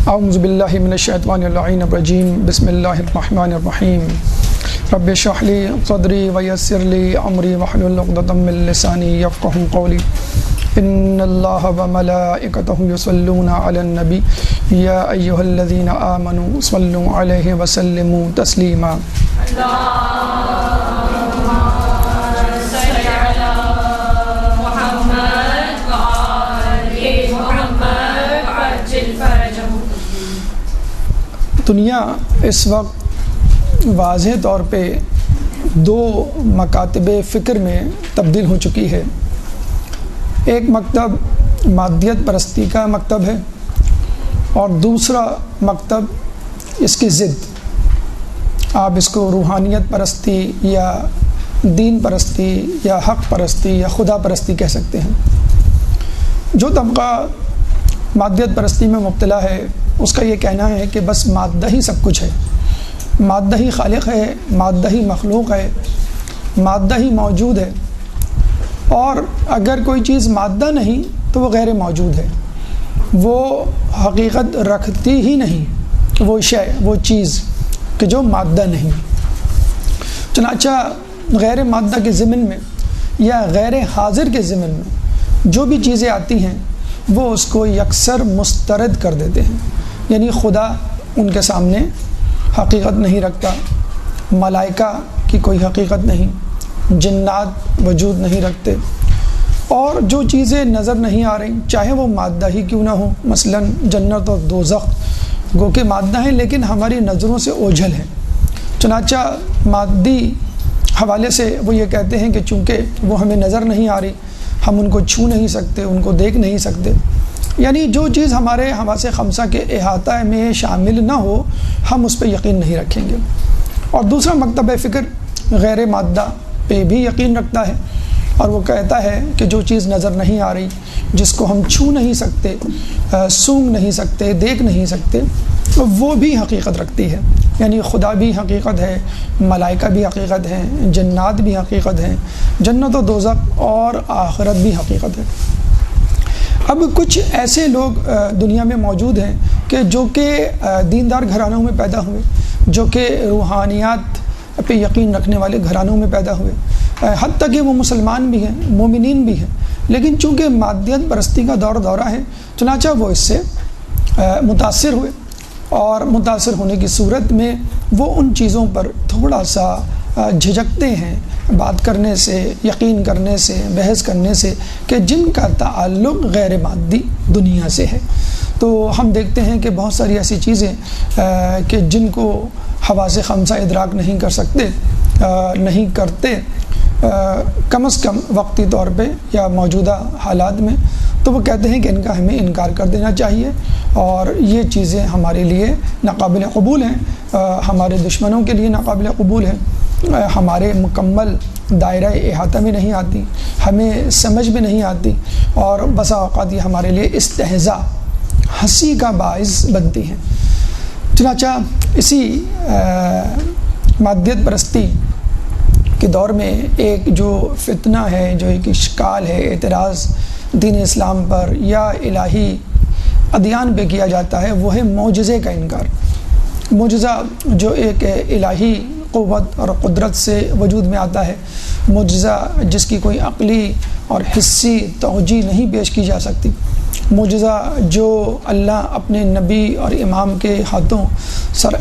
اعوذ باللہ من الشیطان اللعین الرجیم بسم اللہ الرحمن الرحیم رب اشرح لی صدری ویسر لی امری واحلل عقدۃ من لسانی یفقہوا قولی ان اللہ وملائکتہ یصلون علی النبی یا ایہا الذین آمنوا صلوا علیہ وسلموا تسلیما۔ دنیا اس وقت واضح طور پہ دو مکاتب فکر میں تبدیل ہو چکی ہے۔ ایک مکتب مادیت پرستی کا مکتب ہے اور دوسرا مکتب اس کی ضد، آپ اس کو روحانیت پرستی یا دین پرستی یا حق پرستی یا خدا پرستی کہہ سکتے ہیں۔ جو طبقہ مادیت پرستی میں مبتلا ہے اس کا یہ کہنا ہے کہ بس مادہ ہی سب کچھ ہے، مادہ ہی خالق ہے، مادہ ہی مخلوق ہے، مادہ ہی موجود ہے، اور اگر کوئی چیز مادہ نہیں تو وہ غیر موجود ہے، وہ حقیقت رکھتی ہی نہیں، وہ شے، وہ چیز کہ جو مادہ نہیں۔ چنانچہ غیر مادہ کے ضمن میں یا غیر حاضر کے ضمن میں جو بھی چیزیں آتی ہیں وہ اس کو یکسر مسترد کر دیتے ہیں، یعنی خدا ان کے سامنے حقیقت نہیں رکھتا، ملائکہ کی کوئی حقیقت نہیں، جنات وجود نہیں رکھتے، اور جو چیزیں نظر نہیں آ رہی چاہے وہ مادہ ہی کیوں نہ ہو، مثلا جنت اور دوزخ گو کہ مادہ ہیں لیکن ہماری نظروں سے اوجھل ہیں۔ چنانچہ مادی حوالے سے وہ یہ کہتے ہیں کہ چونکہ وہ ہمیں نظر نہیں آ رہی، ہم ان کو چھو نہیں سکتے، ان کو دیکھ نہیں سکتے، یعنی جو چیز ہمارے حواس خمسہ کے احاطہ میں شامل نہ ہو ہم اس پہ یقین نہیں رکھیں گے۔ اور دوسرا مکتب فکر غیر مادہ پہ بھی یقین رکھتا ہے اور وہ کہتا ہے کہ جو چیز نظر نہیں آ رہی، جس کو ہم چھو نہیں سکتے، سونگھ نہیں سکتے، دیکھ نہیں سکتے، وہ بھی حقیقت رکھتی ہے، یعنی خدا بھی حقیقت ہے، ملائکہ بھی حقیقت ہیں، جنات بھی حقیقت ہیں، جنت و دوزخ اور آخرت بھی حقیقت ہے۔ اب کچھ ایسے لوگ دنیا میں موجود ہیں کہ جو کہ دیندار گھرانوں میں پیدا ہوئے، جو کہ روحانیات پہ یقین رکھنے والے گھرانوں میں پیدا ہوئے، حتیٰ کہ وہ مسلمان بھی ہیں، مومنین بھی ہیں، لیکن چونکہ مادیت پرستی کا دورہ ہے چنانچہ وہ اس سے متاثر ہوئے، اور متاثر ہونے کی صورت میں وہ ان چیزوں پر تھوڑا سا جھجکتے ہیں بات کرنے سے، یقین کرنے سے، بحث کرنے سے کہ جن کا تعلق غیر مادی دنیا سے ہے۔ تو ہم دیکھتے ہیں کہ بہت ساری ایسی چیزیں کہ جن کو حواس خمسہ ادراک نہیں کر سکتے، نہیں کرتے، کم از کم وقتی طور پہ یا موجودہ حالات میں، تو وہ کہتے ہیں کہ ان کا ہمیں انکار کر دینا چاہیے اور یہ چیزیں ہمارے لیے ناقابل قبول ہیں، ہمارے دشمنوں کے لیے ناقابل قبول ہیں، ہمارے مکمل دائرہ احاطہ میں نہیں آتی، ہمیں سمجھ میں نہیں آتی، اور بسا اوقات یہ ہمارے لیے استہزاء، ہنسی کا باعث بنتی ہیں۔ چنانچہ اسی مادیت پرستی کے دور میں ایک جو فتنہ ہے، جو ایک اشکال ہے، اعتراض دین اسلام پر یا الہی ادیان پہ کیا جاتا ہے، وہ ہے معجزے کا انکار۔ معجزہ جو ایک الہی قوت اور قدرت سے وجود میں آتا ہے، معجزہ جس کی کوئی عقلی اور حسی توجیہ نہیں پیش کی جا سکتی، معجزہ جو اللہ اپنے نبی اور امام کے ہاتھوں سر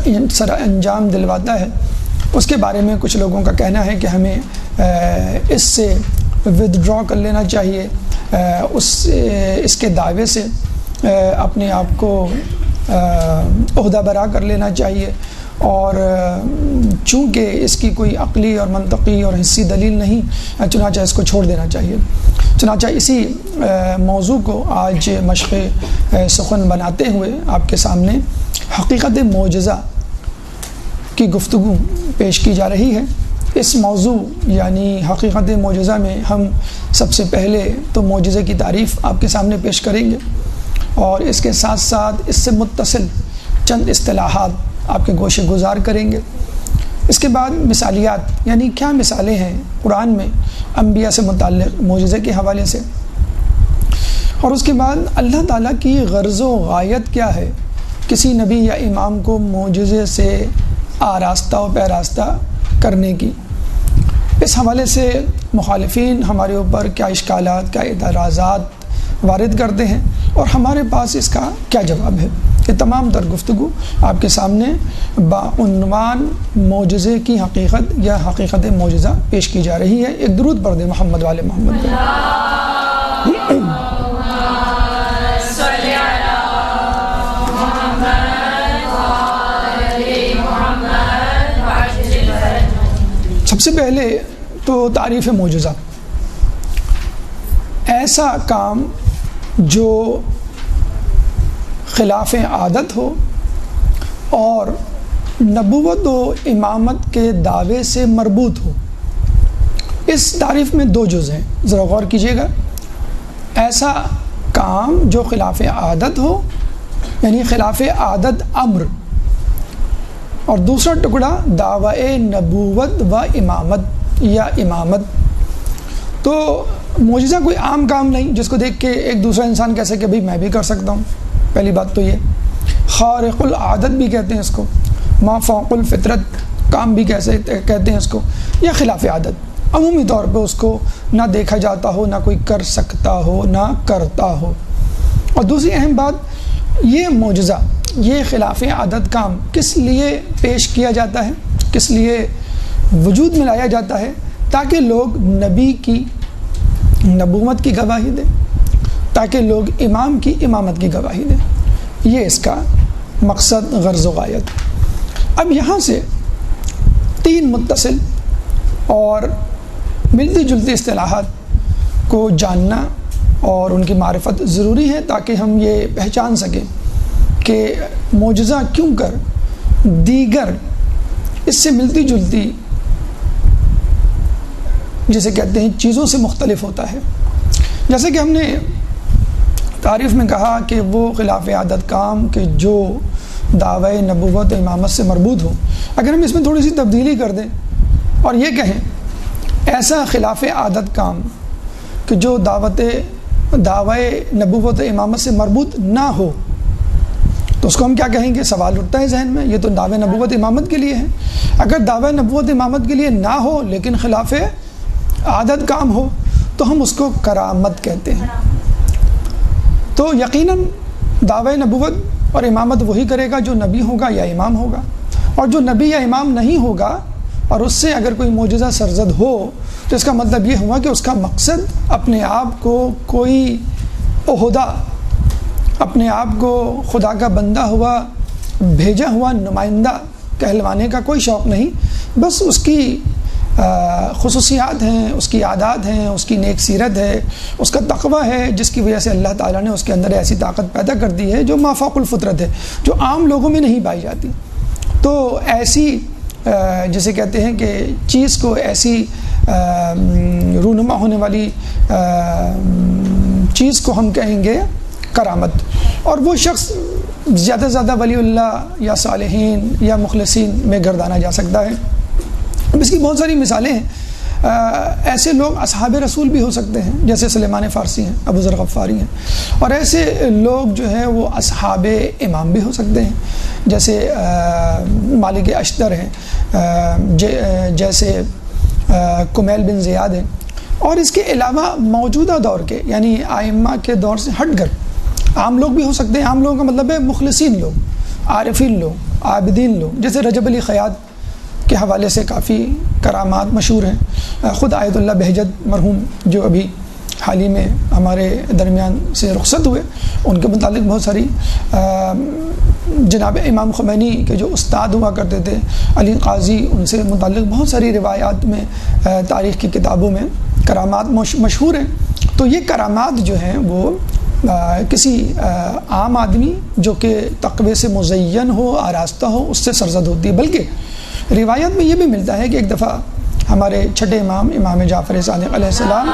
انجام دلواتا ہے، اس کے بارے میں کچھ لوگوں کا کہنا ہے کہ ہمیں اس سے ودڈرا کر لینا چاہیے، اس کے دعوے سے اپنے آپ کو عہدہ برا کر لینا چاہیے، اور چونکہ اس کی کوئی عقلی اور منطقی اور حسی دلیل نہیں، چنانچہ اس کو چھوڑ دینا چاہیے۔ چنانچہ اسی موضوع کو آج مشق سخن بناتے ہوئے آپ کے سامنے حقیقت معجزہ کی گفتگو پیش کی جا رہی ہے۔ اس موضوع یعنی حقیقت معجزہ میں ہم سب سے پہلے تو معجزے کی تعریف آپ کے سامنے پیش کریں گے، اور اس کے ساتھ ساتھ اس سے متصل چند اصطلاحات آپ کے گوشے گزار کریں گے۔ اس کے بعد مثالیات، یعنی کیا مثالیں ہیں قرآن میں انبیاء سے متعلق معجزے کے حوالے سے، اور اس کے بعد اللہ تعالیٰ کی غرض و غایت کیا ہے کسی نبی یا امام کو معجزے سے آراستہ و پیراستہ کرنے کی۔ اس حوالے سے مخالفین ہمارے اوپر کیا اشکالات، کیا اعتراضات وارد کرتے ہیں اور ہمارے پاس اس کا کیا جواب ہے، یہ تمام تر گفتگو آپ کے سامنے بعنوان معجزے کی حقیقت یا حقیقت معجزہ پیش کی جا رہی ہے۔ ایک درود پڑھ دیں محمد والے محمد پر۔ سب سے پہلے تو تعریف معجزہ، ایسا کام جو خلاف عادت ہو اور نبوت و امامت کے دعوے سے مربوط ہو۔ اس تعریف میں دو جز ہیں، ذرا غور کیجیے گا۔ ایسا کام جو خلاف عادت ہو، یعنی خلاف عادت امر، اور دوسرا ٹکڑا دعوی نبوت و امامت یا امامت۔ تو معجزہ کوئی عام کام نہیں جس کو دیکھ کے ایک دوسرا انسان کہہ سکے کہ بھئی میں بھی کر سکتا ہوں۔ پہلی بات تو یہ خارق العادت بھی کہتے ہیں اس کو، ما فوق الفطرت کام بھی کہتے ہیں اس کو، یا خلاف عادت عمومی طور پہ اس کو نہ دیکھا جاتا ہو، نہ کوئی کر سکتا ہو، نہ کرتا ہو۔ اور دوسری اہم بات، یہ معجزہ، یہ خلاف عادت کام کس لیے پیش کیا جاتا ہے، کس لیے وجود میں لایا جاتا ہے؟ تاکہ لوگ نبی کی نبوت کی گواہی دیں، تاکہ لوگ امام کی امامت کی گواہی دیں۔ یہ اس کا مقصد، غرض و غایت۔ اب یہاں سے تین متصل اور ملتی جلتی اصطلاحات کو جاننا اور ان کی معرفت ضروری ہے تاکہ ہم یہ پہچان سکیں کہ معجزہ کیوں کر دیگر اس سے ملتی جلتی جسے کہتے ہیں چیزوں سے مختلف ہوتا ہے۔ جیسے کہ ہم نے تعریف میں کہا کہ وہ خلاف عادت کام کہ جو دعوی نبوت امامت سے مربوط ہو، اگر ہم اس میں تھوڑی سی تبدیلی کر دیں اور یہ کہیں ایسا خلاف عادت کام کہ جو دعوی نبوت امامت سے مربوط نہ ہو، تو اس کو ہم کیا کہیں گے؟ سوال اٹھتا ہے ذہن میں، یہ تو دعوی نبوت امامت کے لیے ہے۔ اگر دعوی نبوت امامت کے لیے نہ ہو لیکن خلاف عادت کام ہو تو ہم اس کو کرامت کہتے ہیں۔ تو یقیناً دعوی نبوت اور امامت وہی کرے گا جو نبی ہوگا یا امام ہوگا، اور جو نبی یا امام نہیں ہوگا اور اس سے اگر کوئی معجزہ سرزد ہو تو اس کا مطلب یہ ہوا کہ اس کا مقصد اپنے آپ کو کوئی عہدہ، اپنے آپ کو خدا کا بندہ ہوا، بھیجا ہوا نمائندہ کہلوانے کا کوئی شوق نہیں، بس اس کی خصوصیات ہیں، اس کی عادات ہیں، اس کی نیک سیرت ہے، اس کا تقوی ہے، جس کی وجہ سے اللہ تعالیٰ نے اس کے اندر ایسی طاقت پیدا کر دی ہے جو ما فوق الفطرت ہے، جو عام لوگوں میں نہیں پائی جاتی۔ تو ایسی جسے کہتے ہیں کہ چیز کو، ایسی رونما ہونے والی چیز کو ہم کہیں گے کرامت۔ اور وہ شخص زیادہ سے زیادہ ولی اللہ یا صالحین یا مخلصین میں گردانا جا سکتا ہے۔ اب اس کی بہت ساری مثالیں ہیں۔ ایسے لوگ اصحاب رسول بھی ہو سکتے ہیں، جیسے سلیمان فارسی ہیں، ابو ذر غفاری ہیں، اور ایسے لوگ جو ہیں وہ اصحاب امام بھی ہو سکتے ہیں، جیسے مالک اشتر ہیں، جیسے کمیل بن زیاد ہیں۔ اور اس کے علاوہ موجودہ دور کے، یعنی ائمہ کے دور سے ہٹ کر عام لوگ بھی ہو سکتے ہیں۔ عام لوگوں کا مطلب ہے مخلصین لوگ، عارفین لوگ، عابدین لوگ، جیسے رجب علی خیاط کے حوالے سے کافی کرامات مشہور ہیں۔ خود آیت اللہ بہجت مرحوم جو ابھی حال ہی میں ہمارے درمیان سے رخصت ہوئے، ان کے متعلق بہت ساری، جناب امام خمینی کے جو استاد ہوا کرتے تھے علی قاضی، ان سے متعلق بہت ساری روایات میں، تاریخ کی کتابوں میں کرامات مشہور ہیں۔ تو یہ کرامات جو ہیں وہ کسی عام آدمی جو کہ تقوی سے مزین ہو، آراستہ ہو، اس سے سرزد ہوتی ہے۔ بلکہ روایت میں یہ بھی ملتا ہے کہ ایک دفعہ ہمارے چھٹے امام، امام جعفر صادق علیہ السلام،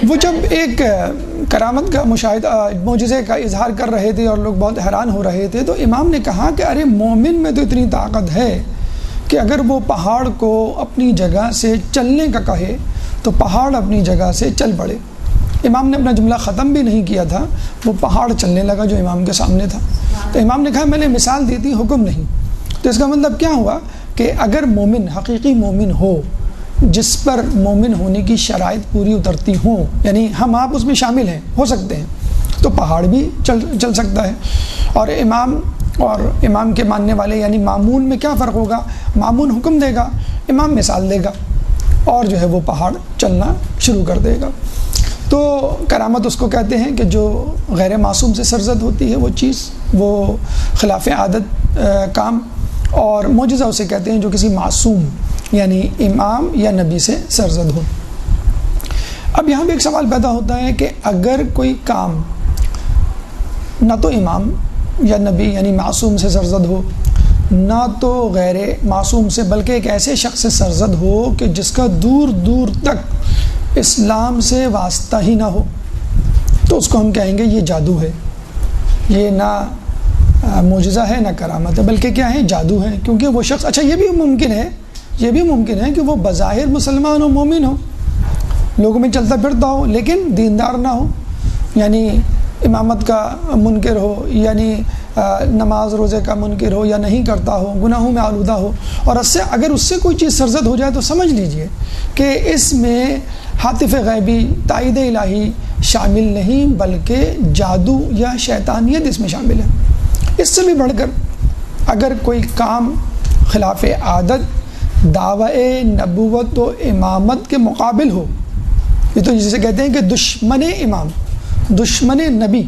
وہ جب ایک کرامت کا مشاہدہ، معجزے کا اظہار کر رہے تھے اور لوگ بہت حیران ہو رہے تھے، تو امام نے کہا کہ ارے مومن میں تو اتنی طاقت ہے کہ اگر وہ پہاڑ کو اپنی جگہ سے چلنے کا کہے تو پہاڑ اپنی جگہ سے چل پڑے۔ امام نے اپنا جملہ ختم بھی نہیں کیا تھا، وہ پہاڑ چلنے لگا جو امام کے سامنے تھا۔ تو امام نے کہا میں نے مثال دی تھی، حکم نہیں۔ تو اس کا مطلب کیا ہوا کہ اگر مومن حقیقی مومن ہو، جس پر مومن ہونے کی شرائط پوری اترتی ہوں، یعنی ہم آپ اس میں شامل ہیں، ہو سکتے ہیں، تو پہاڑ بھی چل سکتا ہے۔ اور امام کے ماننے والے یعنی مامون میں کیا فرق ہوگا؟ مامون حکم دے گا، امام مثال دے گا، اور جو ہے وہ پہاڑ چلنا شروع کر دے گا۔ تو کرامت اس کو کہتے ہیں کہ جو غیر معصوم سے سرزد ہوتی ہے وہ چیز، وہ خلاف عادت کام، اور معجزہ اسے کہتے ہیں جو کسی معصوم یعنی امام یا نبی سے سرزد ہو۔ اب یہاں بھی ایک سوال پیدا ہوتا ہے کہ اگر کوئی کام نہ تو امام یا نبی یعنی معصوم سے سرزد ہو، نہ تو غیر معصوم سے، بلکہ ایک ایسے شخص سے سرزد ہو کہ جس کا دور دور تک اسلام سے واسطہ ہی نہ ہو، تو اس کو ہم کہیں گے یہ جادو ہے، یہ نہ معجزہ ہے نہ کرامت ہے، بلکہ کیا ہے؟ جادو ہے۔ کیونکہ وہ شخص، اچھا یہ بھی ممکن ہے کہ وہ بظاہر مسلمان ہو، مومن ہو، لوگوں میں چلتا پھرتا ہو، لیکن دیندار نہ ہو، یعنی امامت کا منکر ہو، یعنی نماز روزے کا منکر ہو، یا نہیں کرتا ہو، گناہوں میں آلودہ ہو، اور اگر اس سے کوئی چیز سرزد ہو جائے تو سمجھ لیجئے کہ اس میں حاطف غیبی، تائید الہی شامل نہیں، بلکہ جادو یا شیطانیت اس میں شامل ہے۔ اس سے بھی بڑھ کر اگر کوئی کام خلاف عادت، دعوی نبوت و امامت کے مقابل ہو، یہ تو جسے کہتے ہیں کہ دشمن امام، دشمن نبی،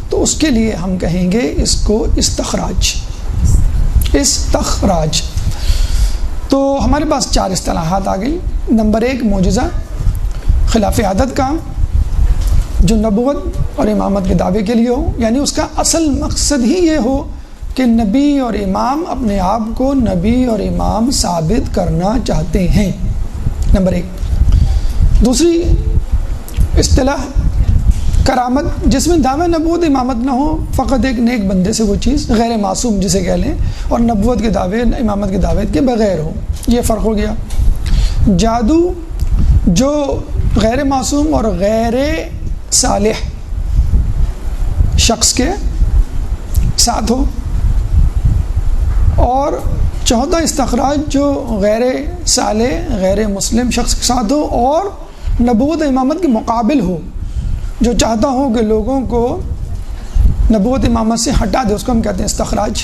تو اس کے لیے ہم کہیں گے اس کو استخراج۔ تو ہمارے پاس 4 اصطلاحات آ گئی۔ نمبر 1 معجزہ، خلاف عادت کام جو نبوت اور امامت کے دعوے کے لیے ہو، یعنی اس کا اصل مقصد ہی یہ ہو کہ نبی اور امام اپنے آپ کو نبی اور امام ثابت کرنا چاہتے ہیں، نمبر 1۔ دوسری اصطلاح کرامت، جس میں دعوی نبوت امامت نہ ہو، فقط ایک نیک بندے سے وہ چیز، غیر معصوم جسے کہہ لیں، اور نبوت کے دعوے امامت کے دعوے کے بغیر ہو، یہ فرق ہو گیا۔ جادو جو غیر معصوم اور غیر صالح شخص کے ساتھ ہو، اور چوتھا استخراج جو غیر صالح غیر مسلم شخص کے ساتھ ہو اور نبوت امامت کے مقابل ہو، جو چاہتا ہو کہ لوگوں کو نبوت امامت سے ہٹا دے، اس کو ہم کہتے ہیں استخراج۔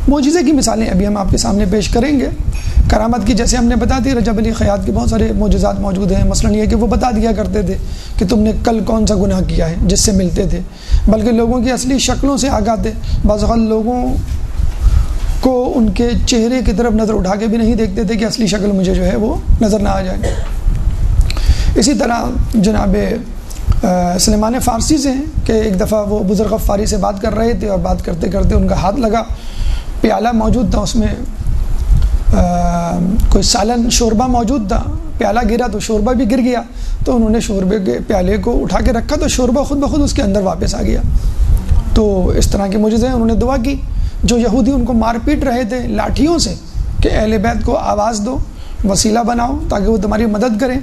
معجزے کی مثالیں ابھی ہم آپ کے سامنے پیش کریں گے۔ کرامت کی جیسے ہم نے بتا دی، رجب علی خیاط کے بہت سارے معجزات موجود ہیں، مثلاً یہ کہ وہ بتا دیا کرتے تھے کہ تم نے کل کون سا گناہ کیا ہے جس سے ملتے تھے، بلکہ لوگوں کی اصلی شکلوں سے آگاہ تھے۔ بعض اوقات لوگوں کو ان کے چہرے کی طرف نظر اٹھا کے بھی نہیں دیکھتے تھے کہ اصلی شکل مجھے جو ہے وہ نظر نہ آ جائے۔ اسی طرح جناب سلیمان فارسی سے ہیں کہ ایک دفعہ وہ بزرگ غفاری سے بات کر رہے تھے، اور بات کرتے کرتے ان کا ہاتھ لگا، پیالہ موجود تھا، اس میں کوئی سالن شوربہ موجود تھا، پیالہ گرا تو شوربہ بھی گر گیا، تو انہوں نے شوربے کے پیالے کو اٹھا کے رکھا تو شوربہ خود بخود اس کے اندر واپس آ گیا۔ تو اس طرح کے معجزے ہیں۔ انہوں نے دعا کی، جو یہودی ان کو مار پیٹ رہے تھے لاٹھیوں سے کہ اہل بیت کو آواز دو، وسیلہ بناؤ تاکہ وہ تمہاری مدد کریں،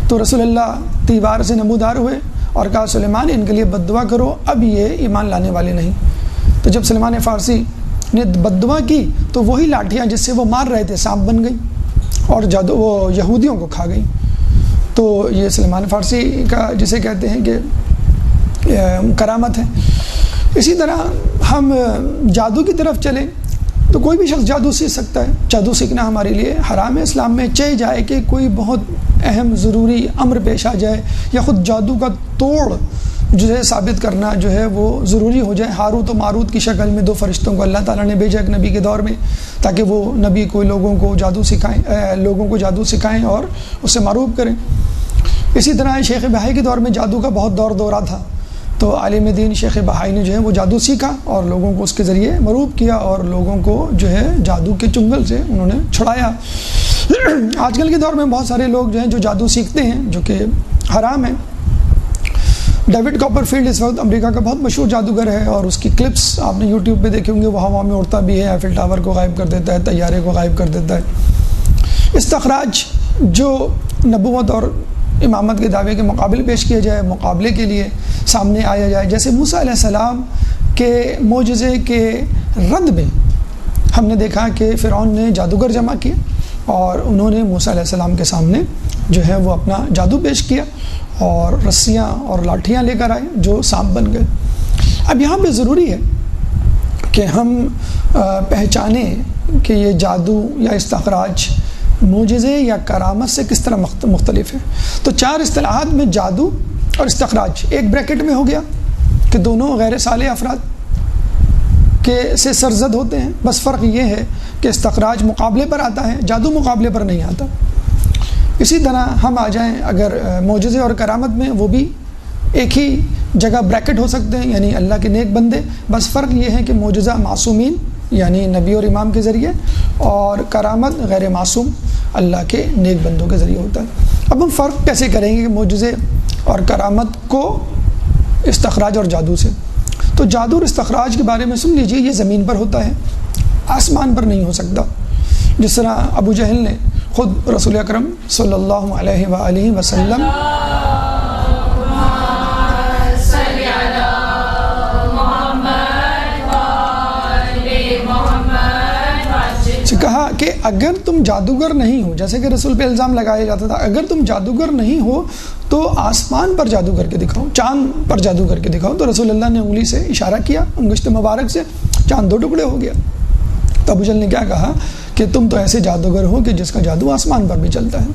تو رسول اللہ تیوار سے نمودار ہوئے اور کہا سلیمان ان کے لیے بد دعا کرو، اب یہ ایمان لانے والے نہیں۔ تو جب سلیمان فارسی نے بد دعا کی تو وہی لاٹھیاں جس سے وہ مار رہے تھے سانپ بن گئی اور وہ یہودیوں کو کھا گئی۔ تو یہ سلیمان فارسی کا جسے کہتے ہیں کہ کرامت ہے۔ اسی طرح ہم جادو کی طرف چلیں تو کوئی بھی شخص جادو سیکھ سکتا ہے۔ جادو سیکھنا ہمارے لیے حرام ہے، اسلام میں چاہے جائے کہ کوئی بہت اہم ضروری امر پیش آ جائے یا خود جادو کا توڑ جو ہے ثابت کرنا جو ہے وہ ضروری ہو جائے۔ ہاروت و ماروت کی شکل میں 2 فرشتوں کو اللہ تعالیٰ نے بھیجا ایک نبی کے دور میں تاکہ وہ نبی کو لوگوں کو جادو سکھائیں اور اس سے معروف کریں۔ اسی طرح شیخ بہائی کے دور میں جادو کا بہت دورہ تھا، تو عالم دین شیخ بہائی نے جو ہے وہ جادو سیکھا اور لوگوں کو اس کے ذریعے معروف کیا اور لوگوں کو جو ہے جادو کے چنگل سے انہوں نے چھڑایا۔ آج کل کے دور میں بہت سارے لوگ جو ہیں جو جادو سیکھتے ہیں جو کہ حرام ہے، ڈیوڈ کاپرفیلڈ اس وقت امریکہ کا بہت مشہور جادوگر ہے، اور اس کی کلپس آپ نے یوٹیوب پہ دیکھے ہوں گے، وہ ہوا میں اڑتا بھی ہے، ایفل ٹاور کو غائب کر دیتا ہے، طیارے کو غائب کر دیتا ہے۔ استخراج جو نبوت اور امامت کے دعوے کے مقابل پیش کیا جائے، مقابلے کے لیے سامنے آیا جائے، جیسے موسیٰ علیہ السلام کے معجزے کے رد میں ہم نے دیکھا کہ فرعون نے جادوگر جمع کیا اور انہوں نے موسیٰ علیہ السلام کے سامنے جو ہے وہ اپنا جادو پیش کیا اور رسیاں اور لاٹھیاں لے کر آئے جو سانپ بن گئے۔ اب یہاں پہ ضروری ہے کہ ہم پہچانیں کہ یہ جادو یا استخراج معجزے یا کرامت سے کس طرح مختلف ہے۔ تو 4 اصطلاحات میں جادو اور استخراج ایک بریکٹ میں ہو گیا کہ دونوں غیر صالح افراد کے سے سرزد ہوتے ہیں، بس فرق یہ ہے کہ استخراج مقابلے پر آتا ہے، جادو مقابلے پر نہیں آتا۔ اسی طرح ہم آ جائیں اگر معجزے اور کرامت میں، وہ بھی ایک ہی جگہ بریکٹ ہو سکتے ہیں، یعنی اللہ کے نیک بندے، بس فرق یہ ہے کہ معجزہ معصومین یعنی نبی اور امام کے ذریعے، اور کرامت غیر معصوم اللہ کے نیک بندوں کے ذریعے ہوتا ہے۔ اب ہم فرق کیسے کریں گے کہ معجزے اور کرامت کو استخراج اور جادو سے؟ تو جادو اور استخراج کے بارے میں سن لیجئے، یہ زمین پر ہوتا ہے، آسمان پر نہیں ہو سکتا۔ جس طرح ابو جہل نے خود رسول اکرم صلی اللہ علیہ وآلہ وسلم سے کہا کہ اگر تم جادوگر نہیں ہو، جیسے کہ رسول پہ الزام لگایا جاتا تھا، اگر تم جادوگر نہیں ہو تو آسمان پر جادو کر کے دکھاؤ، چاند پر جادو کر کے دکھاؤ۔ تو رسول اللہ نے انگلی سے اشارہ کیا، انگشت مبارک سے، چاند 2 ٹکڑے ہو گیا۔ تو ابو جہل نے کیا کہا کہ تم تو ایسے جادوگر ہو کہ جس کا جادو آسمان پر بھی چلتا ہے،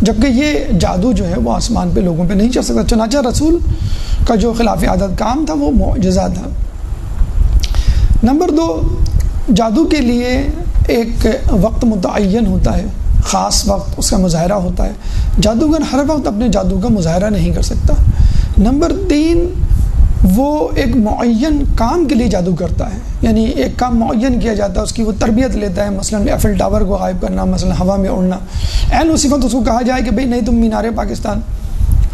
جبکہ یہ جادو جو ہے وہ آسمان پہ لوگوں پہ نہیں چل سکتا۔ چنانچہ رسول کا جو خلاف عادت کام تھا وہ معجزہ تھا۔ نمبر 2، جادو کے لیے ایک وقت متعین ہوتا ہے، خاص وقت اس کا مظاہرہ ہوتا ہے، جادوگر ہر وقت اپنے جادو کا مظاہرہ نہیں کر سکتا۔ نمبر 3، وہ ایک معین کام کے لیے جادو کرتا ہے، یعنی ایک کام معین کیا جاتا ہے، اس کی وہ تربیت لیتا ہے، مثلا ایفل ٹاور کو غائب کرنا، مثلا ہوا میں اڑنا، عین اسی وقت اس کو کہا جائے کہ بھئی نہیں تم مینار پاکستان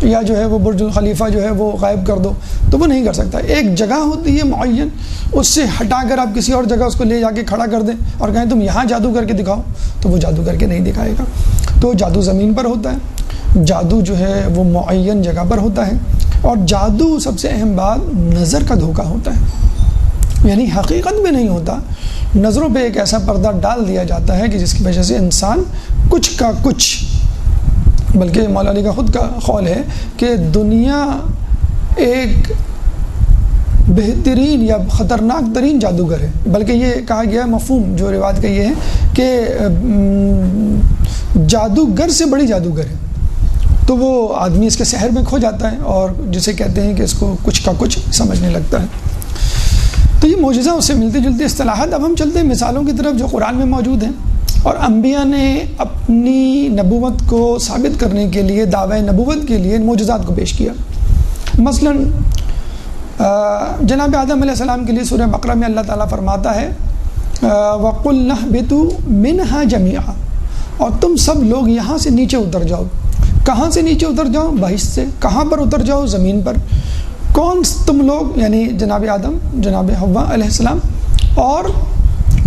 یا جو ہے وہ برج الخلیفہ جو ہے وہ غائب کر دو، تو وہ نہیں کر سکتا۔ ایک جگہ ہوتی ہے معین، اس سے ہٹا کر آپ کسی اور جگہ اس کو لے جا کے کھڑا کر دیں اور کہیں تم یہاں جادو کر کے دکھاؤ، تو وہ جادو کر کے نہیں دکھائے گا۔ تو جادو زمین پر ہوتا ہے، جادو جو ہے وہ معین جگہ پر ہوتا ہے، اور جادو سب سے اہم بات نظر کا دھوکہ ہوتا ہے، یعنی حقیقت میں نہیں ہوتا، نظروں پہ ایک ایسا پردہ ڈال دیا جاتا ہے کہ جس کی وجہ سے انسان کچھ کا کچھ، بلکہ مولا علی کا خود کا قول ہے کہ دنیا ایک بہترین یا خطرناک ترین جادوگر ہے، بلکہ یہ کہا گیا ہے، مفہوم جو روایت کا یہ ہے کہ جادوگر سے بڑی جادوگر ہے۔ تو وہ آدمی اس کے سحر میں کھو جاتا ہے اور جسے کہتے ہیں کہ اس کو کچھ کا کچھ سمجھنے لگتا ہے۔ تو یہ معجزہ اس سے ملتی جلتی اصطلاحات۔ اب ہم چلتے ہیں مثالوں کی طرف جو قرآن میں موجود ہیں، اور انبیاء نے اپنی نبوت کو ثابت کرنے کے لیے، دعوی نبوت کے لیے معجزات کو پیش کیا۔ مثلا جناب آدم علیہ السلام کے لیے سورہ بقرہ میں اللہ تعالیٰ فرماتا ہے وَقُلْنَا اهْبِطُوا مِنْهَا جَمِيعًا، اور تم سب لوگ یہاں سے نیچے اتر جاؤ۔ کہاں سے نیچے اتر جاؤ؟ بہشت سے۔ کہاں پر اتر جاؤ؟ زمین پر۔ کون تم لوگ؟ یعنی جناب آدم، جناب حوا علیہ السلام اور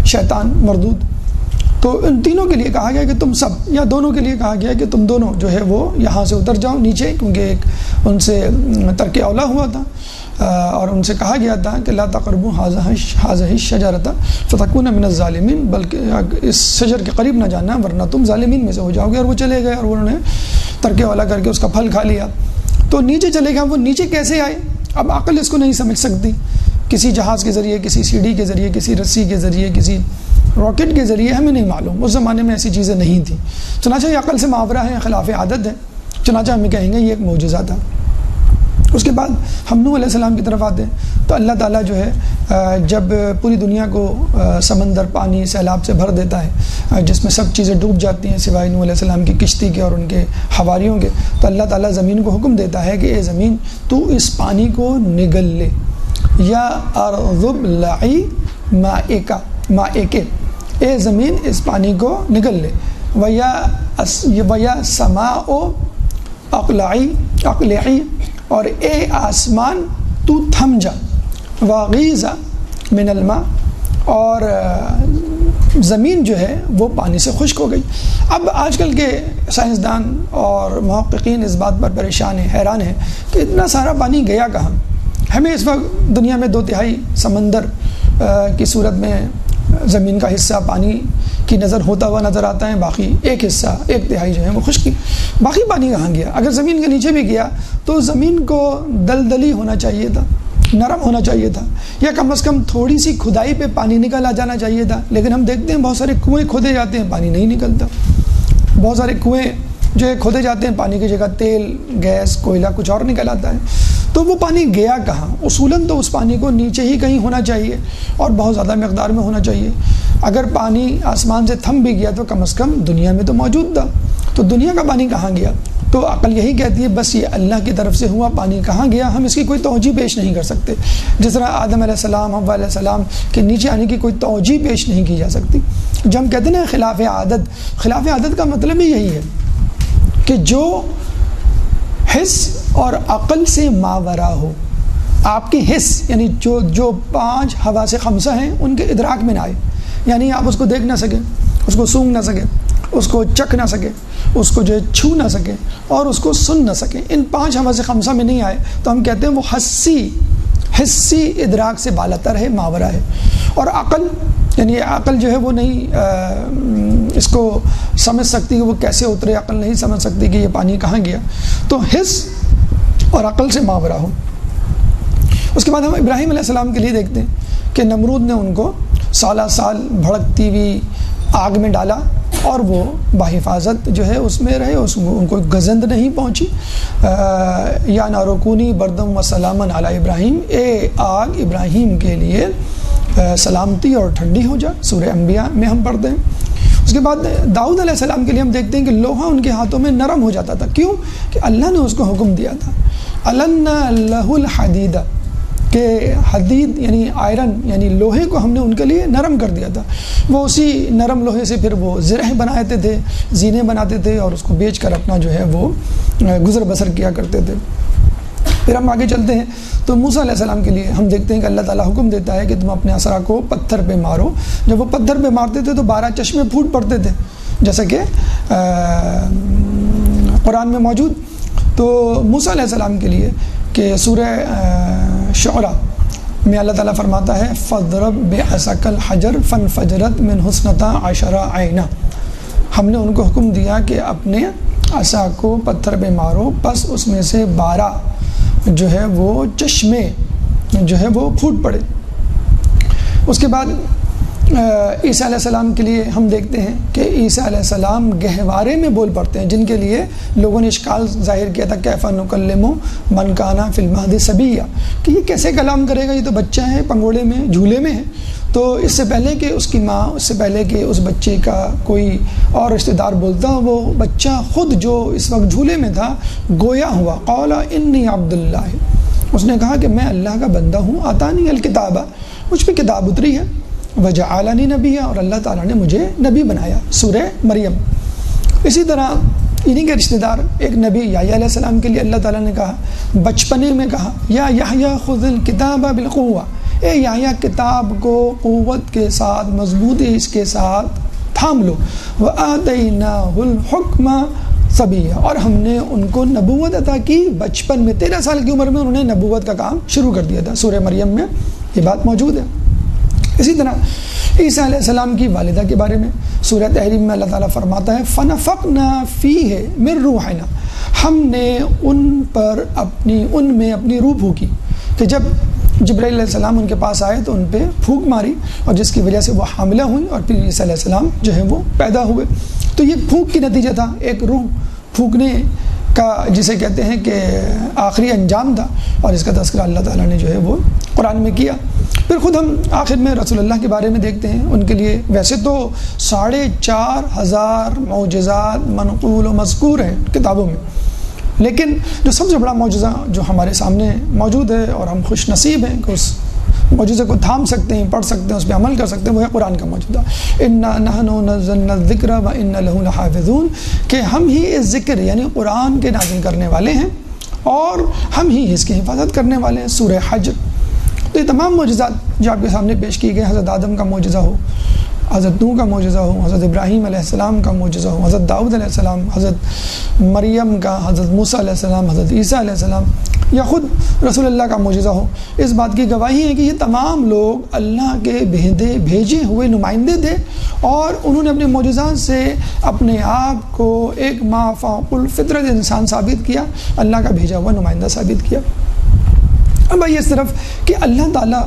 شیطان مردود۔ تو ان تینوں کے لیے کہا گیا کہ تم سب، یا دونوں کے لیے کہا گیا کہ تم دونوں جو ہے وہ یہاں سے اتر جاؤ نیچے، کیونکہ ایک ان سے ترک اولا ہوا تھا، اور ان سے کہا گیا تھا کہ لا تقربوا هذه الشجرة فتكون من الظالمین، بلکہ اس شجر کے قریب نہ جانا ورنہ تم ظالمین میں سے ہو جاؤ گے۔ اور وہ چلے گئے اور انہوں نے ترک اولا کر کے اس کا پھل کھا لیا۔ تو نیچے چلے گئے۔ وہ نیچے کیسے آئے؟ اب عقل اس کو نہیں سمجھ سکتی، کسی جہاز کے ذریعے، کسی سیڑھی کے ذریعے، کسی رسی کے ذریعے، کسی راکٹ کے ذریعے، ہمیں نہیں معلوم، اس زمانے میں ایسی چیزیں نہیں تھیں۔ چنانچہ یہ عقل سے معاورہ ہے، خلاف عادت ہے، چنانچہ ہمیں کہیں گے یہ ایک معجزہ تھا۔ اس کے بعد ہم نوح علیہ السلام کی طرف آتے ہیں، تو اللہ تعالیٰ جو ہے جب پوری دنیا کو سمندر پانی سیلاب سے بھر دیتا ہے، جس میں سب چیزیں ڈوب جاتی ہیں سوائے نوح علیہ السلام کی کشتی کے اور ان کے حواریوں کے، تو اللہ تعالیٰ زمین کو حکم دیتا ہے کہ اے زمین تو اس پانی کو نگل لے، یا ارض ابلعی مائک، اے زمین اس پانی کو نگل لے، ویا سماء اقلعی اور اے آسمان تو تھم جا، وغیض من الماء، اور زمین جو ہے وہ پانی سے خشک ہو گئی۔ اب آج کل کے سائنسدان اور محققین اس بات پر پریشان ہیں، حیران ہیں کہ اتنا سارا پانی گیا کہاں۔ ہمیں اس وقت دنیا میں 2/3 سمندر کی صورت میں زمین کا حصہ پانی کی نظر ہوتا ہوا نظر آتا ہے، باقی ایک حصہ 1/3 جو ہے وہ خشکی۔ باقی پانی کہاں گیا؟ اگر زمین کے نیچے بھی گیا تو زمین کو دلدلی ہونا چاہیے تھا، نرم ہونا چاہیے تھا، یا کم از کم تھوڑی سی کھدائی پہ پانی نکل آ جانا چاہیے تھا۔ لیکن ہم دیکھتے ہیں بہت سارے کنویں کھودے جاتے ہیں، پانی نہیں نکلتا۔ بہت سارے کنویں جو ہے کھودے جاتے ہیں، پانی کی جگہ تیل، گیس، کوئلہ کچھ اور نکل آتا ہے۔ تو وہ پانی گیا کہاں؟ اصولاً تو اس پانی کو نیچے ہی کہیں ہونا چاہیے اور بہت زیادہ مقدار میں ہونا چاہیے۔ اگر پانی آسمان سے تھم بھی گیا تو کم از کم دنیا میں تو موجود تھا، تو دنیا کا پانی کہاں گیا؟ تو عقل یہی کہتی ہے بس یہ اللہ کی طرف سے ہوا، پانی کہاں گیا ہم اس کی کوئی توجہ پیش نہیں کر سکتے۔ جس طرح آدم علیہ السلام، حوا علیہ السلام کے نیچے آنے کی کوئی توجہ پیش نہیں کی جا سکتی۔ جب ہم کہتے ہیں نا خلاف عادت، خلاف عادت کا مطلب ہی یہی ہے کہ جو حس اور عقل سے ماورا ہو، آپ کی حس یعنی جو 5 حواس خمسہ ہیں ان کے ادراک میں نہ آئے، یعنی آپ اس کو دیکھ نہ سکیں، اس کو سونگھ نہ سکیں، اس کو چکھ نہ سکیں، اس کو جو ہے چھو نہ سکیں اور اس کو سن نہ سکیں، ان 5 حواس خمسہ میں نہیں آئے تو ہم کہتے ہیں وہ حسی ادراک سے بالاتر ہے، ماورا ہے۔ اور عقل یعنی عقل جو ہے وہ نہیں اس کو سمجھ سکتی کہ وہ کیسے اترے، عقل نہیں سمجھ سکتی کہ یہ پانی کہاں گیا، تو حس اور عقل سے ماورا ہو۔ اس کے بعد ہم ابراہیم علیہ السلام کے لیے دیکھتے ہیں کہ نمرود نے ان کو سالہ سال بھڑکتی ہوئی آگ میں ڈالا اور وہ بحفاظت جو ہے اس میں رہے، ان کو گزند نہیں پہنچی۔ یا نارکونی بردم و سلامن علی ابراہیم، اے آگ ابراہیم کے لیے سلامتی اور ٹھنڈی ہو جا، سورہ انبیاء میں ہم پڑھتے ہیں۔ اس کے بعد داؤد علیہ السلام کے لیے ہم دیکھتے ہیں کہ لوہا ان کے ہاتھوں میں نرم ہو جاتا تھا، کیوں کہ اللہ نے اس کو حکم دیا تھا النا لہ الحدید، کہ حدید یعنی آئرن یعنی لوہے کو ہم نے ان کے لیے نرم کر دیا تھا۔ وہ اسی نرم لوہے سے پھر وہ زرہ بناتے تھے، زینے بناتے تھے اور اس کو بیچ کر اپنا جو ہے وہ گزر بسر کیا کرتے تھے۔ پھر ہم آگے چلتے ہیں تو موسیٰ علیہ السلام کے لیے ہم دیکھتے ہیں کہ اللہ تعالیٰ حکم دیتا ہے کہ تم اپنے عصا کو پتھر پہ مارو۔ جب وہ پتھر پہ مارتے تھے تو 12 چشمے پھوٹ پڑتے تھے، جیسا کہ قرآن میں موجود۔ تو موسیٰ علیہ السلام کے لیے کہ سورہ شعراء میں اللہ تعالیٰ فرماتا ہے فَاضْرِب بِعَصَاكَ الْحَجَرَ فَانْفَجَرَتْ مِنْهُ اثْنَتَا عَشَرَ عَيْنًا، ہم نے ان کو حکم دیا کہ اپنے عصا کو پتھر پہ مارو، پس اس میں سے 12 جو ہے وہ چشمے جو ہے وہ پھوٹ پڑے۔ اس کے بعد عیسیٰ علیہ السلام کے لیے ہم دیکھتے ہیں کہ عیسیٰ علیہ السلام گہوارے میں بول پڑتے ہیں، جن کے لیے لوگوں نے اشکال ظاہر کیا تھا کیف نکلم من کان فی المہد صبیا، کہ یہ کیسے کلام کرے گا، یہ تو بچہ ہے، پنگوڑے میں، جھولے میں ہے۔ تو اس سے پہلے کہ اس کی ماں، اس سے پہلے کہ اس بچے کا کوئی اور رشتہ دار بولتا، وہ بچہ خود جو اس وقت جھولے میں تھا گویا ہوا، قال انی عبد اللہ، اس نے کہا کہ میں اللہ کا بندہ ہوں، آتانی الکتاب، مجھ پہ کتاب اتری ہے، وجعلنی نبیا، اور اللہ تعالیٰ نے مجھے نبی بنایا، سورہ مریم۔ اسی طرح انہی کے رشتہ دار ایک نبی یحییٰ علیہ السلام کے لیے اللہ تعالیٰ نے کہا، بچپنے میں کہا یا یحییٰ خذ الکتاب بالقوہ، اے یحییٰ کتاب کو قوت کے ساتھ، مضبوطی اس کے ساتھ تھام لو، وآتیناہ الحکم صبیا، اور ہم نے ان کو نبوت عطا کی بچپن میں، 13 سال کی عمر میں انہوں نے نبوت کا کام شروع کر دیا تھا، سورہ مریم میں یہ بات موجود ہے۔ اسی طرح عیسیٰ علیہ السلام کی والدہ کے بارے میں سورہ تحریم میں اللہ تعالیٰ فرماتا ہے فَنَفَخْنَا فِيهِ مِن رُوحِنَا، ہم نے ان میں اپنی روح پھونکی، کہ جب جبرائیل علیہ السلام ان کے پاس آئے تو ان پہ پھونک ماری، اور جس کی وجہ سے وہ حاملہ ہوئی اور پھر عیسیٰ علیہ السلام جو ہے وہ پیدا ہوئے۔ تو یہ پھونک کی نتیجہ تھا، ایک روح پھونکنے کا جسے کہتے ہیں کہ آخری انجام تھا، اور اس کا تذکرہ اللہ تعالیٰ نے جو ہے وہ قرآن میں کیا۔ پھر خود ہم آخر میں رسول اللہ کے بارے میں دیکھتے ہیں، ان کے لیے ویسے تو 4,500 معجزات منقول و مذکور ہیں کتابوں میں، لیکن جو سب سے بڑا معجزہ جو ہمارے سامنے موجود ہے اور ہم خوش نصیب ہیں کہ اس معجزے کو تھام سکتے ہیں، پڑھ سکتے ہیں، اس پہ عمل کر سکتے ہیں، وہ ہے قرآن کا معجزہ، اِنَّا نَحْنُ نَزَّلْنَا الذِّكْرَ وَإِنَّا لَهُ لَحَافِظُونَ، کہ ہم ہی اس ذکر یعنی قرآن کے نازل کرنے والے ہیں اور ہم ہی اس کی حفاظت کرنے والے ہیں. سورہ حجر. تو یہ تمام معجزات جو آپ کے سامنے پیش کیے گئے، حضرت آدم کا معجزہ ہو، حضرت نوح کا معجزہ ہو، حضرت ابراہیم علیہ السلام کا معجزہ ہو، حضرت داؤد علیہ السلام، حضرت مریم کا، حضرت موسیٰ علیہ السلام، حضرت عیسیٰ علیہ السلام، یا خود رسول اللہ کا معجزہ ہو، اس بات کی گواہی ہے کہ یہ تمام لوگ اللہ کے بھیجے ہوئے نمائندے تھے، اور انہوں نے اپنے معجزات سے اپنے آپ کو ایک ما فوق الفطرت انسان ثابت کیا، اللہ کا بھیجا ہوا نمائندہ ثابت کیا. اب آئیے اس طرف کہ اللہ تعالیٰ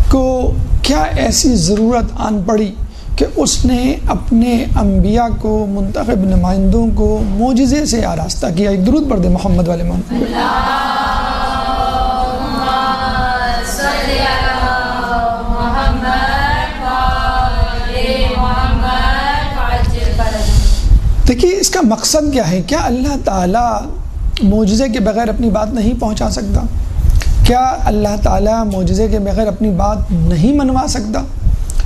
کو کیا ایسی ضرورت آن پڑی کہ اس نے اپنے انبیاء کو، منتخب نمائندوں کو معجزے سے آراستہ کیا. ایک درود پڑھ دے محمد والے محمد. دیکھیے اس کا مقصد کیا ہے. کیا اللہ تعالیٰ معجزے کے بغیر اپنی بات نہیں پہنچا سکتا؟ کیا اللہ تعالیٰ معجزے کے بغیر اپنی بات نہیں منوا سکتا؟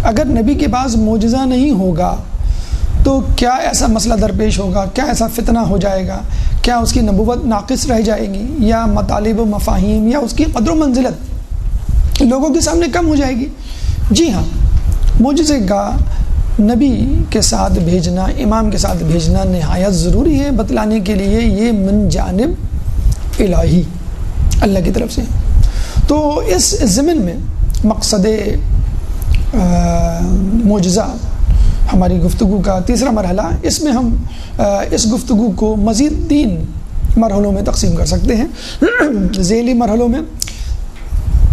اگر نبی کے پاس معجزہ نہیں ہوگا تو کیا ایسا مسئلہ درپیش ہوگا؟ کیا ایسا فتنہ ہو جائے گا؟ کیا اس کی نبوت ناقص رہ جائے گی، یا مطالب و مفاہیم یا اس کی قدر و منزلت لوگوں کے سامنے کم ہو جائے گی؟ جی ہاں، معجزے کا نبی کے ساتھ بھیجنا، امام کے ساتھ بھیجنا نہایت ضروری ہے، بتلانے کے لیے یہ من جانب الہی، اللہ کی طرف سے. تو اس ضمن میں مقصد معجزہ ہماری گفتگو کا تیسرا مرحلہ، اس میں ہم اس گفتگو کو مزید 3 مرحلوں میں تقسیم کر سکتے ہیں. ذیلی مرحلوں میں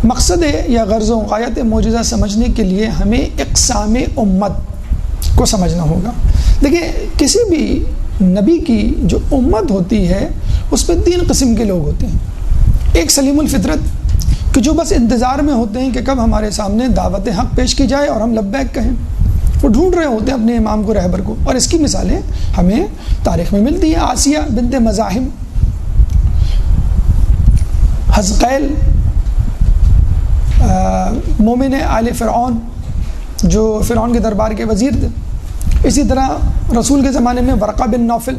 مقصد یا غرض و غایت معجزہ سمجھنے کے لیے ہمیں اقسام امت کو سمجھنا ہوگا. دیکھیں کسی بھی نبی کی جو امت ہوتی ہے اس پہ 3 قسم کے لوگ ہوتے ہیں. ایک سلیم الفطرت کہ جو بس انتظار میں ہوتے ہیں کہ کب ہمارے سامنے دعوت حق پیش کی جائے اور ہم لبیک کہیں. وہ ڈھونڈ رہے ہوتے ہیں اپنے امام کو، رہبر کو، اور اس کی مثالیں ہمیں تاریخ میں ملتی ہیں. آسیہ بنت مزاحم، حزقیل مومن آل فرعون جو فرعون کے دربار کے وزیر تھے. اسی طرح رسول کے زمانے میں ورقہ بن نوفل.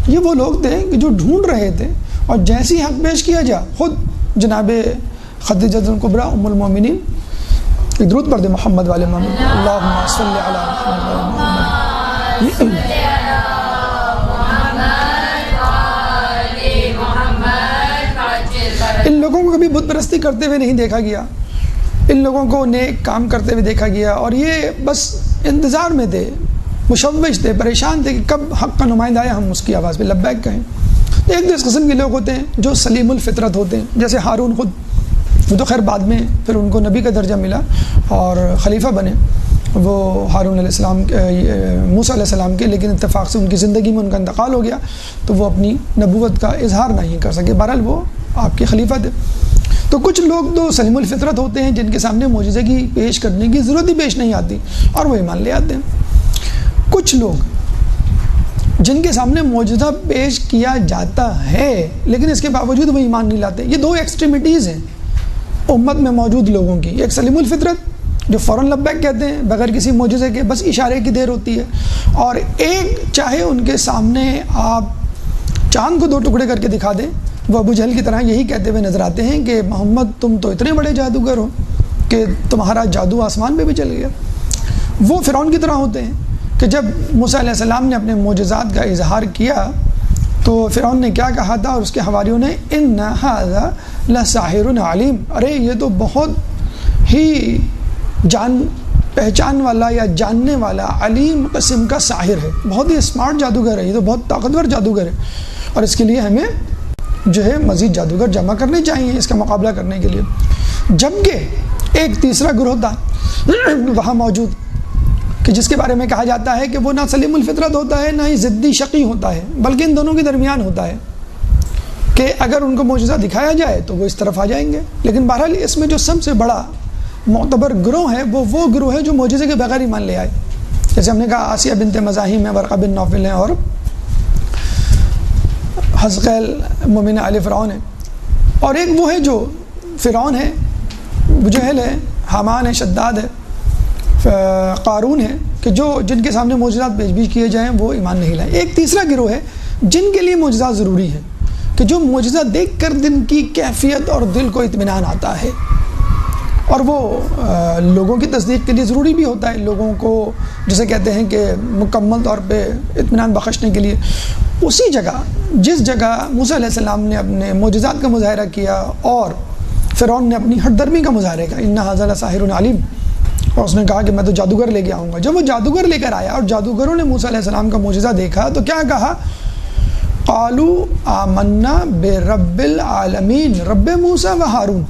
یہ وہ لوگ تھے کہ جو ڈھونڈ رہے تھے، اور جیسی حق پیش کیا جا خود جناب خدیجہ الکبریٰ ام المومنین. ایک درود پڑھ دے محمد والے محمد. اللہم صلی علی محمد. ان لوگوں کو کبھی بت پرستی کرتے ہوئے نہیں دیکھا گیا، ان لوگوں کو نیک کام کرتے ہوئے دیکھا گیا، اور یہ بس انتظار میں تھے، مشوش تھے، پریشان تھے کہ کب حق کا نمائندہ آیا ہم اس کی آواز پہ لبیک کہیں. ایک دو اس قسم کے لوگ ہوتے ہیں جو سلیم الفطرت ہوتے ہیں، جیسے ہارون خود. وہ تو خیر بعد میں پھر ان کو نبی کا درجہ ملا اور خلیفہ بنے وہ ہارون علیہ السلام، موسیٰ علیہ السلام کے، لیکن اتفاق سے ان کی زندگی میں ان کا انتقال ہو گیا تو وہ اپنی نبوت کا اظہار نہیں کر سکے. بہرحال وہ آپ کے خلیفہ تھے. تو کچھ لوگ تو سلیم الفطرت ہوتے ہیں جن کے سامنے معجزے کی پیش کرنے کی ضرورت ہی پیش نہیں آتی اور وہ ایمان لے آتے ہیں. کچھ لوگ جن کے سامنے معجزہ پیش کیا جاتا ہے لیکن اس کے باوجود وہ ایمان نہیں لاتے. یہ 2 ایکسٹریمٹیز ہیں امت میں موجود لوگوں کی. ایک سلیم الفطرت جو فوراً لبیک کہتے ہیں بغیر کسی معجزے کے، بس اشارے کی دیر ہوتی ہے، اور ایک چاہے ان کے سامنے آپ چاند کو 2 ٹکڑے کر کے دکھا دیں وہ ابو جہل کی طرح یہی کہتے ہوئے نظر آتے ہیں کہ محمد تم تو اتنے بڑے جادوگر ہو کہ تمہارا جادو آسمان پہ بھی چل گیا. وہ فرعون کی طرح ہوتے ہیں کہ جب موسیٰ علیہ السلام نے اپنے معجزات کا اظہار کیا تو فرعون نے کیا کہا تھا، اور اس کے حواریوں نے ان ھذا لساحر علیم، ارے یہ تو بہت ہی جان پہچان والا یا جاننے والا علیم قسم کا ساحر ہے، بہت ہی اسمارٹ جادوگر ہے، یہ تو بہت طاقتور جادوگر ہے، اور اس کے لیے ہمیں جو ہے مزید جادوگر جمع کرنے چاہیے اس کا مقابلہ کرنے کے لیے. جبکہ ایک تیسرا گروہ تھا وہاں موجود کہ جس کے بارے میں کہا جاتا ہے کہ وہ نہ سلیم الفطرت ہوتا ہے نہ ہی ضدی شقی ہوتا ہے، بلکہ ان دونوں کے درمیان ہوتا ہے کہ اگر ان کو معجزہ دکھایا جائے تو وہ اس طرف آ جائیں گے. لیکن بہرحال اس میں جو سب سے بڑا معتبر گروہ ہے وہ گروہ ہے جو معجزے کے بغیر ایمان لے آئے. جیسے ہم نے کہا آسیہ بنت مزاحم ہے، ورقہ بن نوفل ہیں، اور حزقیل مومن آل فرعون ہے. اور ایک وہ ہے جو فرعون ہے، ابو جہل ہے، حامان ہے، شداد ہے، قارون ہے، کہ جن کے سامنے معجزات پیش کیے جائیں وہ ایمان نہیں لائے. ایک تیسرا گروہ ہے جن کے لیے معجزات ضروری ہے، کہ کہ جو معجزہ دیکھ کر دل کی کیفیت اور دل کو اطمینان آتا ہے، اور وہ لوگوں کی تصدیق کے لیے ضروری بھی ہوتا ہے، لوگوں کو جسے کہتے ہیں کہ مکمل طور پہ اطمینان بخشنے کے لیے، اسی جگہ جس جگہ موسیٰ علیہ السلام نے اپنے معجزات کا مظاہرہ کیا اور فرعون نے اپنی ہٹ درمی کا مظاہرہ کیا، ان ھذا لساحر علیم، اور اس نے کہا کہ میں تو جادوگر لے کے آؤں گا، جب وہ جادوگر لے کر آیا اور جادوگروں نے موسیٰ علیہ السلام کا معجزہ دیکھا تو کیا کہا؟ قالوا آمنا برب العالمین رب موسیٰ و ہارون۔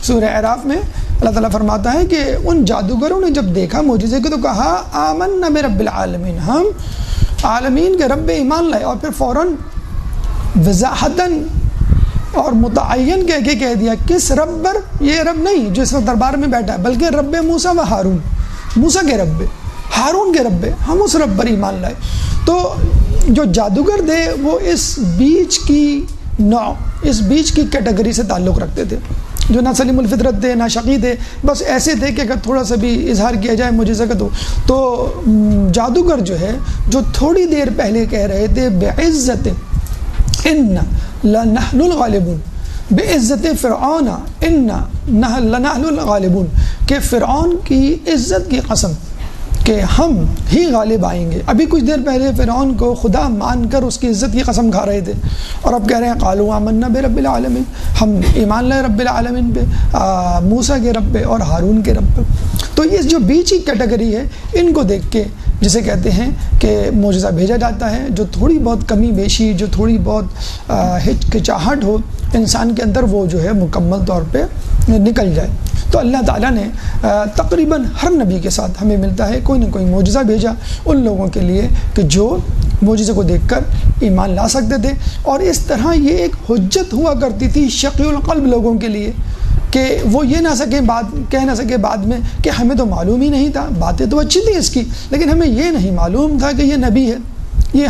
سورہ اعراف میں اللہ تعالیٰ فرماتا ہے کہ ان جادوگروں نے جب دیکھا معجزے کو تو کہا آمنا برب العالمین، ہم عالمین کے رب ایمان لائے، اور پھر فوراً وضاحتاً اور متعین کہہ دیا کس رب پر؟ یہ رب نہیں جو اس وقت دربار میں بیٹھا ہے، بلکہ رب موسیٰ و ہارون، موسیٰ کے رب، ہارون کے رب، ہم اس رب پر ایمان لائے۔ تو جو جادوگر تھے وہ اس بیچ کی نوع، اس بیچ کی کیٹیگری سے تعلق رکھتے تھے، جو نہ سلیم الفطرت تھے نہ شقی تھے، بس ایسے تھے کہ اگر تھوڑا سا بھی اظہار کیا جائے معجزہ کا تو جادوگر جو ہے جو تھوڑی دیر پہلے کہہ رہے تھے بعزت ان لنحن الغالبون، بعزت فرعون ان لنحن الغالبون، کہ فرعون کی عزت کی قسم کہ ہم ہی غالب آئیں گے۔ ابھی کچھ دیر پہلے فرعون کو خدا مان کر اس کی عزت کی قسم کھا رہے تھے، اور اب کہہ رہے ہیں قالوا آمنا برب العالمین، ہم ایمان لائے رب العالمین پہ، موسیٰ کے رب پہ اور ہارون کے رب پہ۔ تو یہ جو بیچ کی کیٹیگری ہے، ان کو دیکھ کے جسے کہتے ہیں کہ معجزہ بھیجا جاتا ہے، جو تھوڑی بہت کمی بیشی، جو تھوڑی بہت ہچکچاہٹ ہو انسان کے اندر، وہ جو ہے مکمل طور پہ نکل جائے۔ تو اللہ تعالیٰ نے تقریباً ہر نبی کے ساتھ ہمیں ملتا ہے کوئی نہ کوئی معجزہ بھیجا ان لوگوں کے لیے کہ جو معجزے کو دیکھ کر ایمان لا سکتے تھے، اور اس طرح یہ ایک حجت ہوا کرتی تھی شقی القلب لوگوں کے لیے کہ وہ یہ نہ سکیں کہہ نہ سکے بعد میں کہ ہمیں تو معلوم ہی نہیں تھا، باتیں تو اچھی تھی اس کی لیکن ہمیں یہ نہیں معلوم تھا کہ یہ نبی ہے،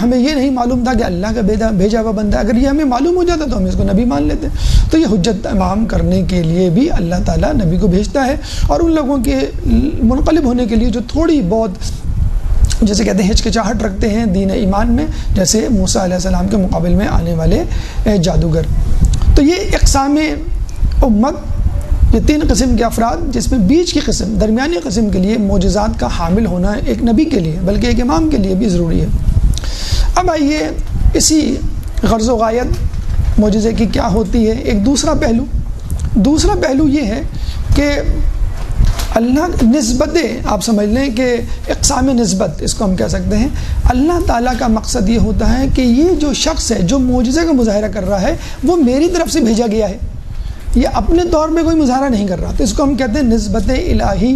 ہمیں یہ نہیں معلوم تھا کہ اللہ کا بھیجا ہوا بندہ ہے، اگر یہ ہمیں معلوم ہو جاتا تو ہم اس کو نبی مان لیتے۔ تو یہ حجت تمام کرنے کے لیے بھی اللہ تعالیٰ نبی کو بھیجتا ہے، اور ان لوگوں کے منقلب ہونے کے لیے جو تھوڑی بہت جیسے کہتے ہیں ہچکچاہٹ رکھتے ہیں دین ایمان میں، جیسے موسیٰ علیہ السلام کے مقابل میں آنے والے جادوگر۔ تو یہ اقسام امت، یہ تین قسم کے افراد، جس میں بیچ کی قسم، درمیانی قسم کے لیے معجزات کا حامل ہونا ایک نبی کے لیے بلکہ ایک امام کے لیے بھی ضروری ہے۔ اب آئیے اسی غرض و غایت معجزے کی کیا ہوتی ہے ایک دوسرا پہلو یہ ہے کہ اللہ نسبتیں، آپ سمجھ لیں کہ اقسام نسبت اس کو ہم کہہ سکتے ہیں، اللہ تعالیٰ کا مقصد یہ ہوتا ہے کہ یہ جو شخص ہے جو معجزے کا مظاہرہ کر رہا ہے وہ میری طرف سے بھیجا گیا ہے، یہ اپنے طور پہ کوئی مظاہرہ نہیں کر رہا، تو اس کو ہم کہتے ہیں نسبت الہی،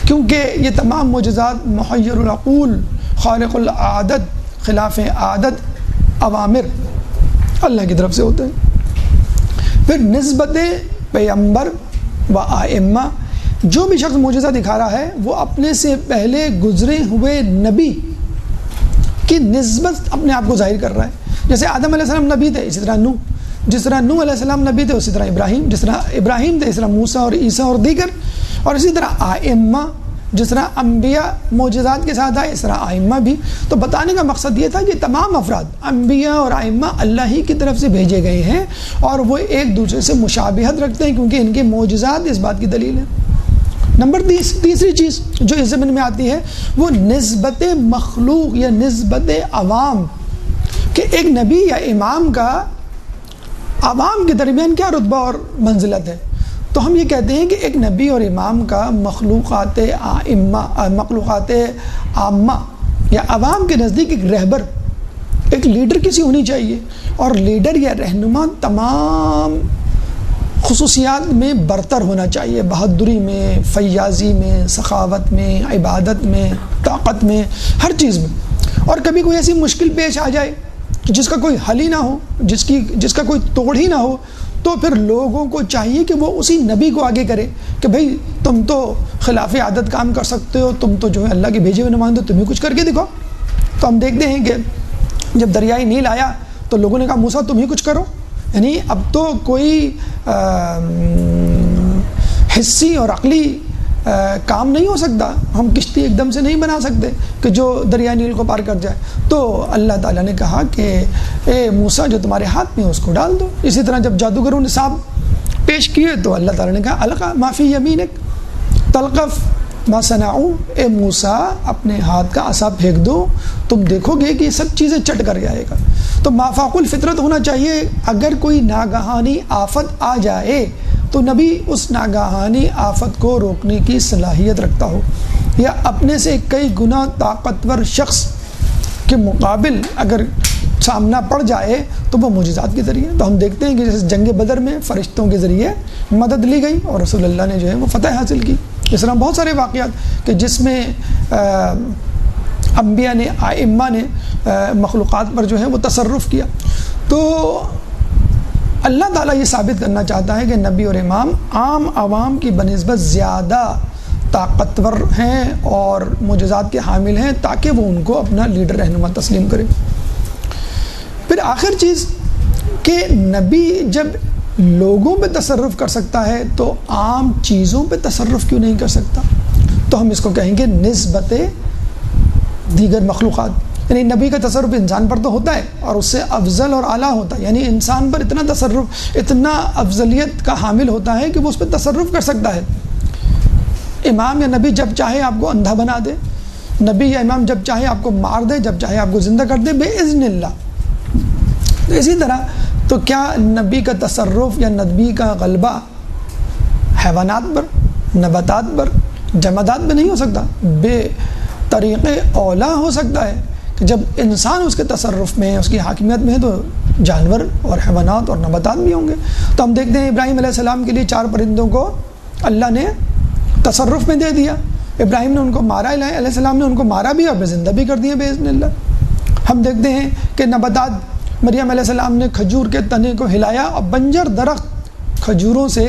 کیونکہ یہ تمام معجزات محیر العقول، خارق العادت، خلاف عادت اوامر اللہ کی طرف سے ہوتے ہیں۔ پھر نسبت پیغمبر و ائمہ، جو بھی شخص معجزہ دکھا رہا ہے وہ اپنے سے پہلے گزرے ہوئے نبی کی نسبت اپنے آپ کو ظاہر کر رہا ہے، جیسے آدم علیہ السلام نبی تھے اسی طرح جس طرح نوح علیہ السلام نبی تھے اسی طرح ابراہیم، جس طرح ابراہیم تھے اس طرح موسیٰ اور عیسیٰ اور دیگر، اور اسی طرح ائمہ، جس طرح انبیاء معجزات کے ساتھ آئے اس طرح ائمہ بھی۔ تو بتانے کا مقصد یہ تھا کہ تمام افراد انبیاء اور ائمہ اللہ ہی کی طرف سے بھیجے گئے ہیں، اور وہ ایک دوسرے سے مشابہت رکھتے ہیں کیونکہ ان کے معجزات اس بات کی دلیل ہے۔ نمبر تیسری چیز جو اس ضمن میں آتی ہے وہ نسبت مخلوق یا نسبت عوام، کہ ایک نبی یا امام کا عوام کے درمیان کیا رتبہ اور منزلت ہے۔ تو ہم یہ کہتے ہیں کہ ایک نبی اور امام کا مخلوقات عامہ یا عوام کے نزدیک ایک رہبر، ایک لیڈر کسی ہونی چاہیے، اور لیڈر یا رہنما تمام خصوصیات میں برتر ہونا چاہیے، بہادری میں، فیاضی میں، سخاوت میں، عبادت میں، طاقت میں، ہر چیز میں۔ اور کبھی کوئی ایسی مشکل پیش آ جائے جس کا کوئی حل ہی نہ ہو، جس کا کوئی توڑ ہی نہ ہو، تو پھر لوگوں کو چاہیے کہ وہ اسی نبی کو آگے کرے کہ بھئی تم تو خلاف عادت کام کر سکتے ہو، تم تو جو ہے اللہ کے بھیجے ہوئے نمائندے، تمہیں کچھ کر کے دکھاؤ۔ تو ہم دیکھتے ہیں کہ جب دریائے نیل آیا تو لوگوں نے کہا موسیٰ تم ہی کچھ کرو، یعنی اب تو کوئی حسی اور عقلی کام نہیں ہو سکتا، ہم کشتی ایک دم سے نہیں بنا سکتے کہ جو دریا نیل کو پار کر جائے۔ تو اللہ تعالیٰ نے کہا کہ اے موسیٰ جو تمہارے ہاتھ میں اس کو ڈال دو۔ اسی طرح جب جادوگروں نے سانپ پیش کیے تو اللہ تعالیٰ نے کہا القا ما فی یمینک تلقف ما صنعوا، اے موسیٰ اپنے ہاتھ کا عصا پھینک دو، تم دیکھو گے کہ یہ سب چیزیں چٹ کر جائے گا۔ تو مافاق الفطرت ہونا چاہیے، اگر کوئی ناگہانی آفت آ جائے تو نبی اس ناگہانی آفت کو روکنے کی صلاحیت رکھتا ہو، یا اپنے سے کئی گنا طاقتور شخص کے مقابل اگر سامنا پڑ جائے تو وہ معجزات کے ذریعے۔ تو ہم دیکھتے ہیں کہ جیسے جنگ بدر میں فرشتوں کے ذریعے مدد لی گئی اور رسول اللہ نے جو ہے وہ فتح حاصل کی۔ اس طرح بہت سارے واقعات کہ جس میں انبیاء نے، ائمہ نے مخلوقات پر جو ہے وہ تصرف کیا۔ تو اللہ تعالیٰ یہ ثابت کرنا چاہتا ہے کہ نبی اور امام عام عوام کی بنسبت زیادہ طاقتور ہیں اور معجزات کے حامل ہیں، تاکہ وہ ان کو اپنا لیڈر رہنما تسلیم کرے۔ پھر آخر چیز کہ نبی جب لوگوں پہ تصرف کر سکتا ہے تو عام چیزوں پہ تصرف کیوں نہیں کر سکتا؟ تو ہم اس کو کہیں گے نسبت دیگر مخلوقات، یعنی نبی کا تصرف انسان پر تو ہوتا ہے اور اس سے افضل اور اعلیٰ ہوتا ہے، یعنی انسان پر اتنا تصرف، اتنا افضلیت کا حامل ہوتا ہے کہ وہ اس پہ تصرف کر سکتا ہے۔ امام یا نبی جب چاہے آپ کو اندھا بنا دے، نبی یا امام جب چاہے آپ کو مار دے، جب چاہے آپ کو زندہ کر دے باذن اللہ۔ اسی طرح تو کیا نبی کا تصرف یا نبی کا غلبہ حیوانات پر، نباتات پر، جمادات پہ نہیں ہو سکتا؟ بے طریق اولا ہو سکتا ہے کہ جب انسان اس کے تصرف میں ہے، اس کی حاکمیت میں ہے، تو جانور اور حیوانات اور نباتات بھی ہوں گے۔ تو ہم دیکھتے ہیں ابراہیم علیہ السلام کے لیے 4 پرندوں کو اللہ نے تصرف میں دے دیا، ابراہیم نے ان کو مارا، علیہ السلام نے ان کو مارا بھی اور زندہ بھی کر دیا باذن اللہ۔ ہم دیکھتے ہیں کہ نباتات، مریم علیہ السلام نے کھجور کے تنے کو ہلایا اور بنجر درخت کھجوروں سے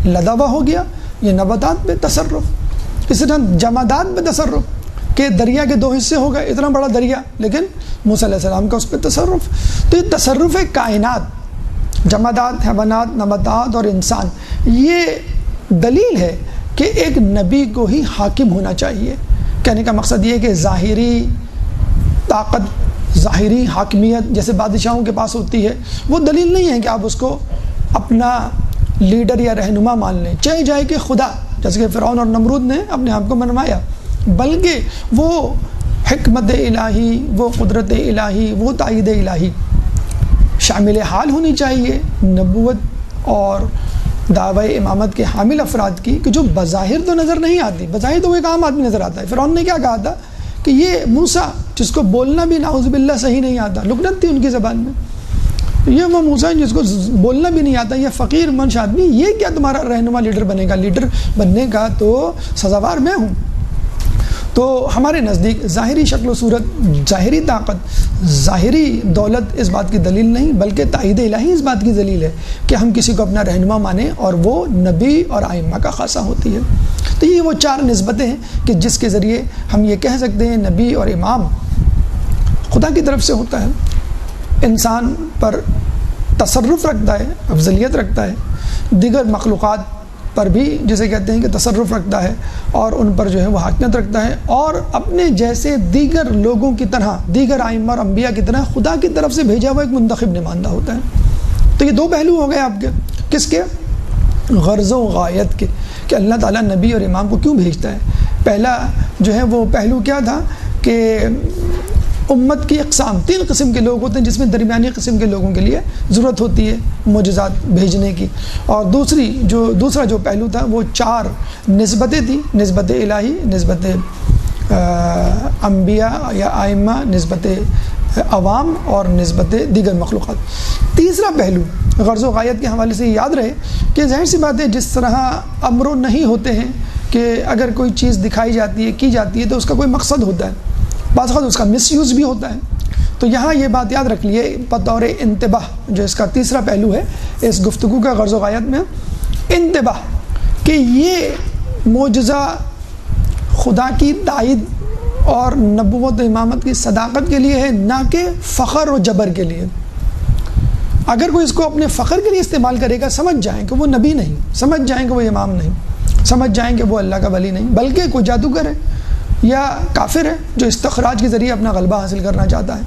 لدا ہوا ہو گیا، یہ نباتات پہ تصرف۔ اسی طرح جمادات پہ تصرف کہ دریا کے 2 حصے ہو گئے، اتنا بڑا دریا، لیکن موسیٰ علیہ السلام کا اس پہ تصرف۔ تو یہ تصرف کائنات، جمادات، حیوانات، نباتات اور انسان، یہ دلیل ہے کہ ایک نبی کو ہی حاکم ہونا چاہیے۔ کہنے کا مقصد یہ ہے کہ ظاہری طاقت، ظاہری حاکمیت جیسے بادشاہوں کے پاس ہوتی ہے، وہ دلیل نہیں ہے کہ آپ اس کو اپنا لیڈر یا رہنما مان لیں، چاہے جائے کہ خدا، جیسے کہ فرعون اور نمرود نے اپنے آپ کو منوایا، بلکہ وہ حکمت الہی، وہ قدرت الہی، وہ تائید الہی شامل حال ہونی چاہیے نبوت اور دعوی امامت کے حامل افراد کی، کہ جو بظاہر تو نظر نہیں آتی، بظاہر تو وہ ایک عام آدمی نظر آتا ہے۔ فرعون نے کیا کہا تھا کہ یہ موسیٰ جس کو بولنا بھی نعوذ باللہ صحیح نہیں آتا، لکنت تھی ان کی زبان میں، یہ وہ موسیٰ جس کو بولنا بھی نہیں آتا، یہ فقیر منش آدمی، یہ کیا تمہارا رہنما لیڈر بنے گا؟ لیڈر بننے کا تو سزاوار میں ہوں۔ تو ہمارے نزدیک ظاہری شکل و صورت، ظاہری طاقت، ظاہری دولت اس بات کی دلیل نہیں، بلکہ تائید الہی اس بات کی دلیل ہے کہ ہم کسی کو اپنا رہنما مانیں، اور وہ نبی اور ائمہ کا خاصہ ہوتی ہے۔ تو یہ وہ 4 نسبتیں ہیں کہ جس کے ذریعے ہم یہ کہہ سکتے ہیں نبی اور امام خدا کی طرف سے ہوتا ہے، انسان پر تصرف رکھتا ہے، افضلیت رکھتا ہے، دیگر مخلوقات پر بھی جسے کہتے ہیں کہ تصرف رکھتا ہے، اور ان پر جو ہے وہ حاکمیت رکھتا ہے، اور اپنے جیسے دیگر لوگوں کی طرح، دیگر ائمہ اور انبیاء کی طرح خدا کی طرف سے بھیجا ہوا ایک منتخب نمائندہ ہوتا ہے۔ تو یہ 2 پہلو ہو گئے آپ کے، کس کے؟ غرض و غایت کے، کہ اللہ تعالیٰ نبی اور امام کو کیوں بھیجتا ہے۔ پہلا جو ہے وہ پہلو کیا تھا کہ امت کی اقسام، 3 قسم کے لوگ ہوتے ہیں، جس میں درمیانی قسم کے لوگوں کے لیے ضرورت ہوتی ہے معجزات بھیجنے کی، اور دوسرا جو پہلو تھا وہ 4 نسبتیں تھیں، نسبت الہی، نسبت انبیاء یا ائمہ، نسبت عوام اور نسبت دیگر مخلوقات۔ تیسرا پہلو غرض و غایت کے حوالے سے یاد رہے کہ ظاہر سی بات ہے، جس طرح امر و نہی ہوتے ہیں کہ اگر کوئی چیز دکھائی جاتی ہے، کی جاتی ہے، تو اس کا کوئی مقصد ہوتا ہے، بعض اوقات اس کا مس یوز بھی ہوتا ہے۔ تو یہاں یہ بات یاد رکھ لیے بطور انتباہ، جو اس کا تیسرا پہلو ہے اس گفتگو کا غرض و غایت میں، انتباہ، کہ یہ معجزہ خدا کی تائید اور نبوت و امامت کی صداقت کے لیے ہے، نہ کہ فخر و جبر کے لیے۔ اگر کوئی اس کو اپنے فخر کے لیے استعمال کرے گا، سمجھ جائیں کہ وہ نبی نہیں، سمجھ جائیں کہ وہ امام نہیں، سمجھ جائیں کہ وہ اللہ کا ولی نہیں بلکہ کوئی جادوگر ہے یا کافر ہے جو استخراج کے ذریعے اپنا غلبہ حاصل کرنا چاہتا ہے،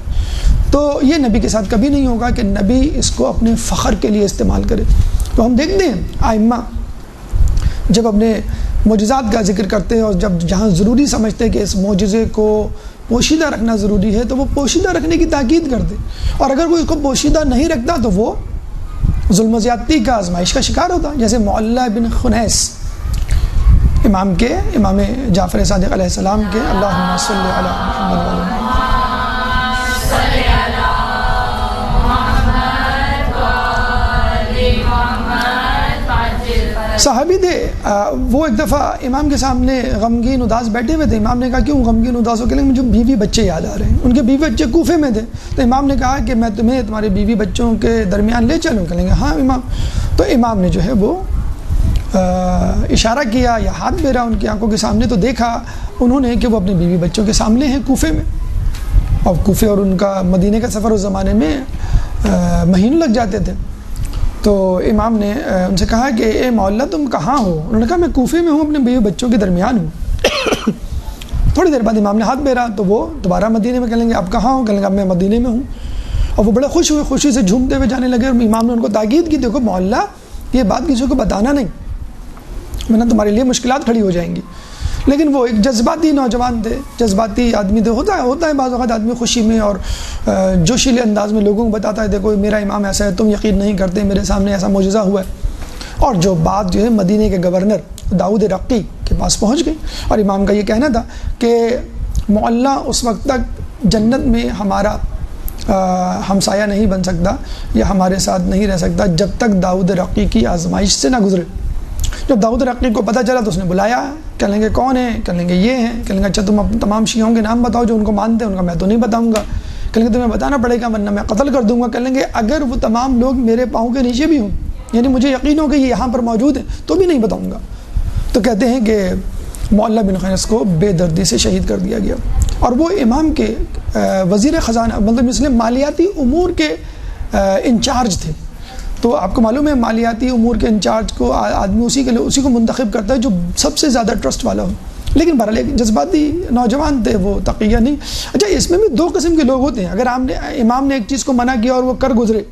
تو یہ نبی کے ساتھ کبھی نہیں ہوگا کہ نبی اس کو اپنے فخر کے لیے استعمال کرے۔ تو ہم دیکھتے ہیں ائمہ جب اپنے معجزات کا ذکر کرتے ہیں اور جب جہاں ضروری سمجھتے ہیں کہ اس معجزے کو پوشیدہ رکھنا ضروری ہے تو وہ پوشیدہ رکھنے کی تاکید کرتے، اور اگر کوئی اس کو پوشیدہ نہیں رکھتا تو وہ ظلم و زیادتی کا آزمائش کا شکار ہوتا، جیسے معلّہ بن خنیس امام جعفر صادق علیہ السلام کے اللہم صلی علی محمد وعلی محمد۔ صحابی تھے، وہ ایک دفعہ امام کے سامنے غمگین اداس بیٹھے ہوئے تھے۔ امام نے کہا کیوں غمگین اداس ہو؟ کہ مجھے بیوی بچے یاد آ رہے ہیں۔ ان کے بیوی بچے کوفے میں تھے، تو امام نے کہا کہ میں تمہیں تمہارے بیوی بچوں کے درمیان لے چلوں؟ کہیں گے ہاں امام۔ تو امام نے جو ہے وہ اشارہ کیا یا ہاتھ پھیرا ان کی آنکھوں کے سامنے، تو دیکھا انہوں نے کہ وہ اپنے بیوی بچوں کے سامنے ہیں کوفے میں، اور کوفے اور ان کا مدینے کا سفر اس زمانے میں مہینوں لگ جاتے تھے۔ تو امام نے ان سے کہا کہ اے معلّہ تم کہاں ہو؟ انہوں نے کہا میں کوفے میں ہوں، اپنے بیوی بچوں کے درمیان ہوں۔ تھوڑی دیر بعد امام نے ہاتھ پھیرا تو وہ دوبارہ مدینے میں، کہیں گے اب کہاں ہوں؟ کہیں گے اب میں مدینے میں ہوں۔ اور وہ بڑے خوش ہوئے، خوشی سے جھومتے ہوئے جانے لگے، اور امام نے ان کو تاکید کی دیکھو معلّہ یہ بات کسی کو بتانا نہیں، ورنہ تمہارے لیے مشکلات کھڑی ہو جائیں گی۔ لیکن وہ ایک جذباتی نوجوان تھے، جذباتی آدمی تھے، ہوتا ہے بعض اوقات آدمی خوشی میں اور جوشیلے انداز میں لوگوں کو بتاتا ہے دیکھو میرا امام ایسا ہے، تم یقین نہیں کرتے، میرے سامنے ایسا معجزہ ہوا ہے۔ اور جو بات جو ہے مدینے کے گورنر داؤد رقی کے پاس پہنچ گئی، اور امام کا یہ کہنا تھا کہ معلّہ اس وقت تک جنت میں ہمارا ہمسایہ نہیں بن سکتا یا ہمارے ساتھ نہیں رہ سکتا جب تک داؤد رقی کی آزمائش سے نہ گزرے۔ جب داؤد رقی کو پتہ چلا تو اس نے بلایا، کہہ لیں گے کون ہیں؟ کہہ لیں گے یہ ہیں۔ کہہ لیں گے اچھا تم تمام شیعوں کے نام بتاؤ جو ان کو مانتے ہیں۔ ان کا میں تو نہیں بتاؤں گا۔ کہہ لیں گے تمہیں بتانا پڑے گا ورنہ میں قتل کر دوں گا۔ کہہ لیں گے اگر وہ تمام لوگ میرے پاؤں کے نیچے بھی ہوں، یعنی مجھے یقین ہو کہ یہ یہاں پر موجود ہیں، تو بھی نہیں بتاؤں گا۔ تو کہتے ہیں کہ معلّہ بن خنیس کو بے دردی سے شہید کر دیا گیا، اور وہ امام کے وزیر خزانہ مطلب مسلم مالیاتی امور کے انچارج تھے۔ تو آپ کو معلوم ہے مالیاتی امور کے انچارج کو آدمی اسی کو منتخب کرتا ہے جو سب سے زیادہ ٹرسٹ والا ہو، لیکن بہرحال ایک جذباتی نوجوان تھے، وہ تقیہ نہیں۔ اچھا اس میں بھی دو قسم کے لوگ ہوتے ہیں، اگر امام نے ایک چیز کو منع کیا اور وہ کر گزرے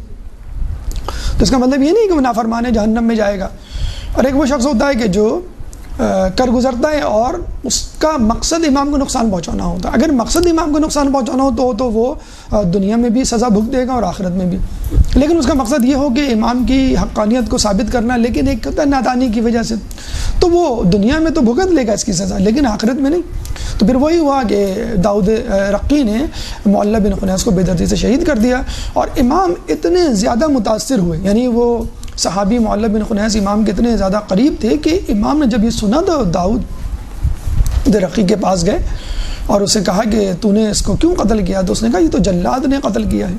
تو اس کا مطلب یہ نہیں کہ وہ نافرمان ہے جہنم میں جائے گا، اور ایک وہ شخص ہوتا ہے کہ جو کر گزرتا ہے اور اس کا مقصد امام کو نقصان پہنچانا ہوتا ہے۔ اگر مقصد امام کو نقصان پہنچانا ہو تو وہ دنیا میں بھی سزا بھگ دے گا اور آخرت میں بھی، لیکن اس کا مقصد یہ ہو کہ امام کی حقانیت کو ثابت کرنا، لیکن ایک نادانی کی وجہ سے تو وہ دنیا میں تو بھگت لے گا اس کی سزا، لیکن آخرت میں نہیں۔ تو پھر وہی ہوا کہ داؤد رقی نے معلّہ بن خنیس کو بے دردی سے شہید کر دیا، اور امام اتنے زیادہ متاثر ہوئے، یعنی وہ صحابی معلّہ بن خنیس امام کے اتنے زیادہ قریب تھے کہ امام نے جب یہ سنا تو داؤد رقی کے پاس گئے اور اسے کہا کہ تو نے اس کو کیوں قتل کیا؟ تو اس نے کہا یہ تو جلاد نے قتل کیا ہے۔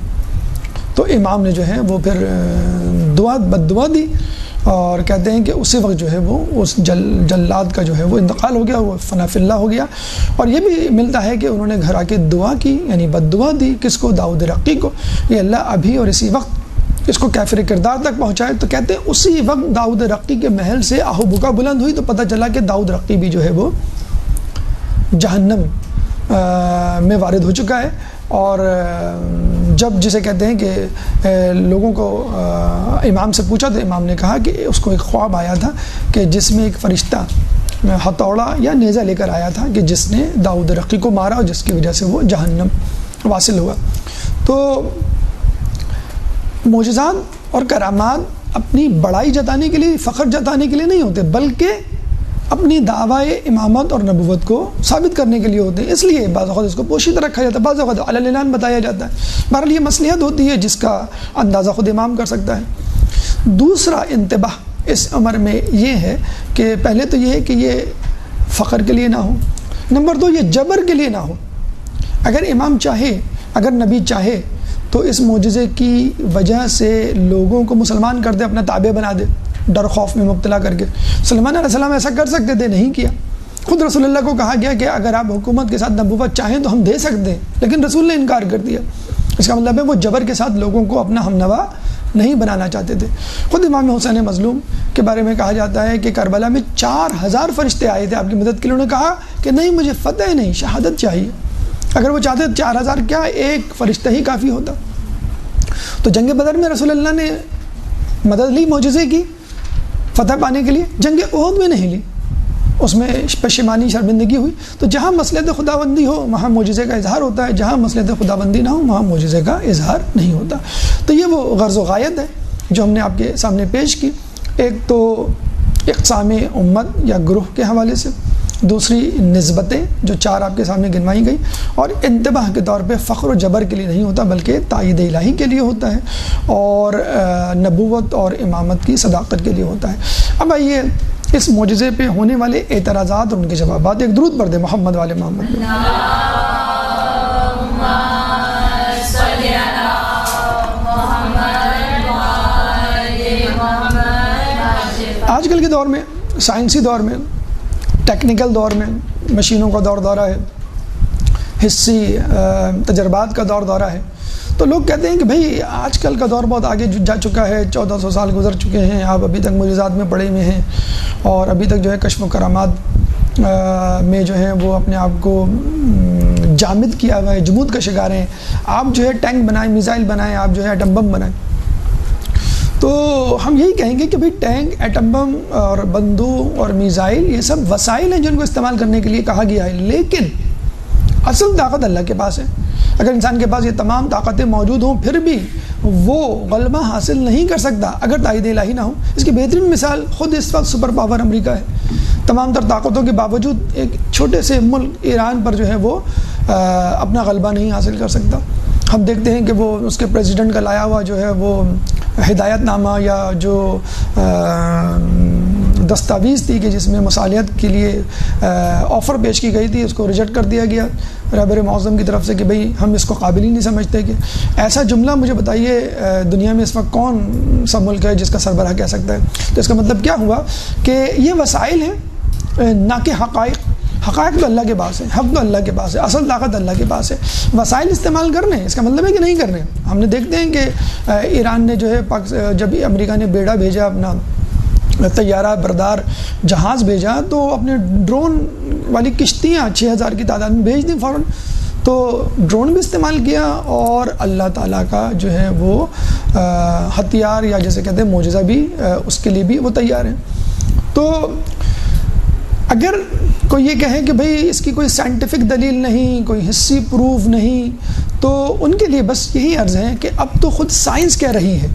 تو امام نے جو ہے وہ پھر بد دعا دی، اور کہتے ہیں کہ اسی وقت جو ہے وہ اس جلاد کا جو ہے وہ انتقال ہو گیا، وہ فنا فی اللہ ہو گیا۔ اور یہ بھی ملتا ہے کہ انہوں نے گھر آ کے دعا کی، یعنی بد دعا دی کس کو؟ داؤد رقی کو، یہ اللہ ابھی اور اسی وقت اس کو کافر کردار تک پہنچائے۔ تو کہتے ہیں اسی وقت داؤد رقی کے محل سے آہو بکا بلند ہوئی، تو پتہ چلا کہ داؤد رقی بھی جو ہے وہ جہنم میں وارد ہو چکا ہے۔ اور جب جسے کہتے ہیں کہ لوگوں کو امام سے پوچھا تو امام نے کہا کہ اس کو ایک خواب آیا تھا کہ جس میں ایک فرشتہ ہتھوڑا یا نیزہ لے کر آیا تھا کہ جس نے داؤد رقی کو مارا اور جس کی وجہ سے وہ جہنم واصل ہوا۔ تو معجزات اور کرامات اپنی بڑائی جتانے کے لیے، فخر جتانے کے لیے نہیں ہوتے، بلکہ اپنی دعوی امامت اور نبوت کو ثابت کرنے کے لیے ہوتے ہیں۔ اس لیے بعض اوقات اس کو پوشیدہ رکھا جاتا ہے، بعض اوقات علی الاعلان بتایا جاتا ہے۔ بہرحال یہ مصلحت ہوتی ہے جس کا اندازہ خود امام کر سکتا ہے۔ دوسرا انتباہ اس امر میں یہ ہے کہ پہلے تو یہ ہے کہ یہ فخر کے لیے نہ ہو، نمبر دو یہ جبر کے لیے نہ ہو۔ اگر امام چاہے، اگر نبی چاہے تو اس معجزے کی وجہ سے لوگوں کو مسلمان کر دے، اپنا تابع بنا دے، ڈر خوف میں مبتلا کر کے۔ سلمان علیہ السلام ایسا کر سکتے تھے، نہیں کیا۔ خود رسول اللہ کو کہا گیا کہ اگر آپ حکومت کے ساتھ نبوت چاہیں تو ہم دے سکتے ہیں، لیکن رسول نے انکار کر دیا۔ اس کا مطلب ہے وہ جبر کے ساتھ لوگوں کو اپنا ہم نوا نہیں بنانا چاہتے تھے۔ خود امام حسین مظلوم کے بارے میں کہا جاتا ہے کہ کربلا میں 4000 فرشتے آئے تھے آپ کی مدد کے لیے، انہوں نے کہا کہ نہیں مجھے فتح نہیں، شہادت چاہیے۔ اگر وہ چاہتے 4000 کیا ایک فرشتہ ہی کافی ہوتا۔ تو جنگ بدر میں رسول اللہ نے مدد لی معجزے کی فتح پانے کے لیے، جنگ احد میں نہیں لی، اس میں پشیمانی شرمندگی ہوئی۔ تو جہاں مصلحت خداوندی ہو وہاں معجزے کا اظہار ہوتا ہے، جہاں مصلحت خداوندی نہ ہو وہاں معجزے کا اظہار نہیں ہوتا۔ تو یہ وہ غرض و غایت ہے جو ہم نے آپ کے سامنے پیش کی، ایک تو اقسام امت یا گروہ کے حوالے سے، دوسری نسبتیں جو 4 آپ کے سامنے گنوائی گئی، اور انتباہ کے طور پہ فخر و جبر کے لیے نہیں ہوتا بلکہ تائید الہی کے لیے ہوتا ہے، اور نبوت اور امامت کی صداقت کے لیے ہوتا ہے۔ اب آئیے اس معجزے پہ ہونے والے اعتراضات اور ان کے جوابات، ایک درود پڑھ دیں محمد والے محمد۔ آج کل کے دور میں، سائنسی دور میں، ٹیکنیکل دور میں، مشینوں کا دور دورہ ہے، حسی تجربات کا دور دورہ ہے، تو لوگ کہتے ہیں کہ بھئی آج کل کا دور بہت آگے جا چکا ہے، 1400 سال گزر چکے ہیں، آپ ابھی تک معجزات میں پڑے ہوئے ہیں، اور ابھی تک جو ہے کشف و کرامات میں جو ہے وہ اپنے آپ کو جامد کیا ہوا ہے، جمود کا شکار ہیں۔ آپ جو ہے ٹینک بنائیں، میزائل بنائیں، آپ جو ہے ایٹم بم بنائیں۔ تو ہم یہی کہیں گے کہ بھئی ٹینک، ایٹم بم اور بندوق اور میزائل یہ سب وسائل ہیں جن کو استعمال کرنے کے لیے کہا گیا ہے، لیکن اصل طاقت اللہ کے پاس ہے۔ اگر انسان کے پاس یہ تمام طاقتیں موجود ہوں پھر بھی وہ غلبہ حاصل نہیں کر سکتا اگر تائید الہی نہ ہو۔ اس کی بہترین مثال خود اس وقت سپر پاور امریکہ ہے۔ تمام تر طاقتوں کے باوجود ایک چھوٹے سے ملک ایران پر جو ہے وہ اپنا غلبہ نہیں حاصل کر سکتا۔ ہم دیکھتے ہیں کہ وہ اس کے پریزیڈنٹ کا لایا ہوا جو ہے وہ ہدایت نامہ یا جو دستاویز تھی کہ جس میں مصالحت کے لیے آفر پیش کی گئی تھی، اس کو ریجیکٹ کر دیا گیا رہبر معظم کی طرف سے کہ بھئی ہم اس کو قابل ہی نہیں سمجھتے۔ کہ ایسا جملہ مجھے بتائیے دنیا میں اس وقت کون سا ملک ہے جس کا سربراہ کہہ سکتا ہے؟ تو اس کا مطلب کیا ہوا کہ یہ وسائل ہیں نہ کہ حقائق۔ حقائق تو اللہ کے پاس ہے، حق تو اللہ کے پاس ہے، اصل طاقت اللہ کے پاس ہے۔ وسائل استعمال کرنے اس کا مطلب ہے کہ نہیں کرنے۔ ہم نے دیکھتے ہیں کہ ایران نے جو ہے جب امریکہ نے بیڑا بھیجا، اپنا طیارہ بردار جہاز بھیجا، تو اپنے ڈرون والی کشتیاں 6000 کی تعداد میں بھیج دیں فوراً۔ تو ڈرون بھی استعمال کیا اور اللہ تعالیٰ کا جو ہے وہ ہتھیار یا جیسے کہتے ہیں معجزہ بھی اس کے لیے بھی وہ تیار ہیں۔ تو اگر کوئی یہ کہے کہ بھئی اس کی کوئی سائنٹیفک دلیل نہیں، کوئی حسی پروف نہیں، تو ان کے لیے بس یہی عرض ہے کہ اب تو خود سائنس کہہ رہی ہے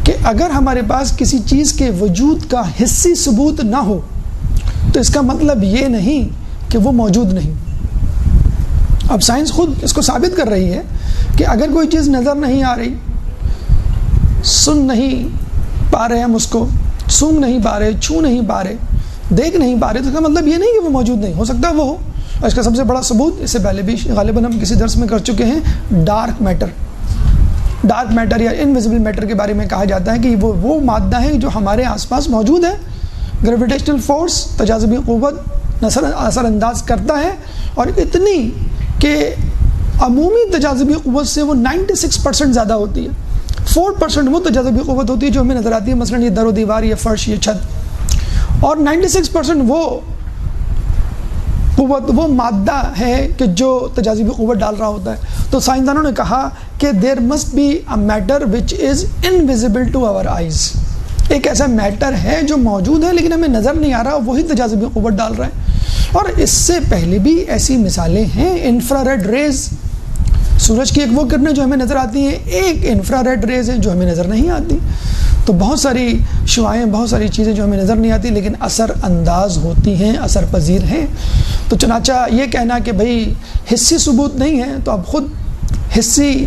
کہ اگر ہمارے پاس کسی چیز کے وجود کا حسی ثبوت نہ ہو تو اس کا مطلب یہ نہیں کہ وہ موجود نہیں۔ اب سائنس خود اس کو ثابت کر رہی ہے کہ اگر کوئی چیز نظر نہیں آ رہی، سن نہیں پا رہے ہم اس کو، سونگ نہیں پا رہے، چھو نہیں پا رہے، دیکھ نہیں پا رہے، تو اس کا مطلب یہ نہیں کہ وہ موجود نہیں، ہو سکتا وہ ہو۔ اور اس کا سب سے بڑا ثبوت اس سے پہلے بھی غالباً ہم کسی درس میں کر چکے ہیں، ڈارک میٹر یا انویزیبل میٹر کے بارے میں کہا جاتا ہے کہ وہ مادہ ہے جو ہمارے آس پاس موجود ہے، گریویٹیشنل فورس، تجاذبی قوت اثر انداز کرتا ہے، اور اتنی کہ عمومی تجاذبی قوت سے وہ 96% زیادہ ہوتی ہے۔ 4% وہ تجاذبی قوت ہوتی ہے جو ہمیں نظر آتی ہے، مثلا یہ در و دیوار، یہ فرش، یہ چھت، اور 96% وہ قوت، وہ مادہ ہے کہ جو تجاذبی قوت ڈال رہا ہوتا ہے۔ تو سائنسدانوں نے کہا کہ there must be a matter which is invisible to our eyes, ایک ایسا میٹر ہے جو موجود ہے لیکن ہمیں نظر نہیں آ رہا، وہی تجاذبی قوت ڈال رہا ہے۔ اور اس سے پہلے بھی ایسی مثالیں ہیں، انفراریڈ ریز، سورج کی ایک وہ کرنیں جو ہمیں نظر آتی ہیں، ایک انفراریڈ ریز ہے جو ہمیں نظر نہیں آتی۔ تو بہت ساری شعاعیں، بہت ساری چیزیں جو ہمیں نظر نہیں آتی لیکن اثر انداز ہوتی ہیں، اثر پذیر ہیں۔ تو چنانچہ یہ کہنا کہ بھئی حسی ثبوت نہیں ہے، تو اب خود حسی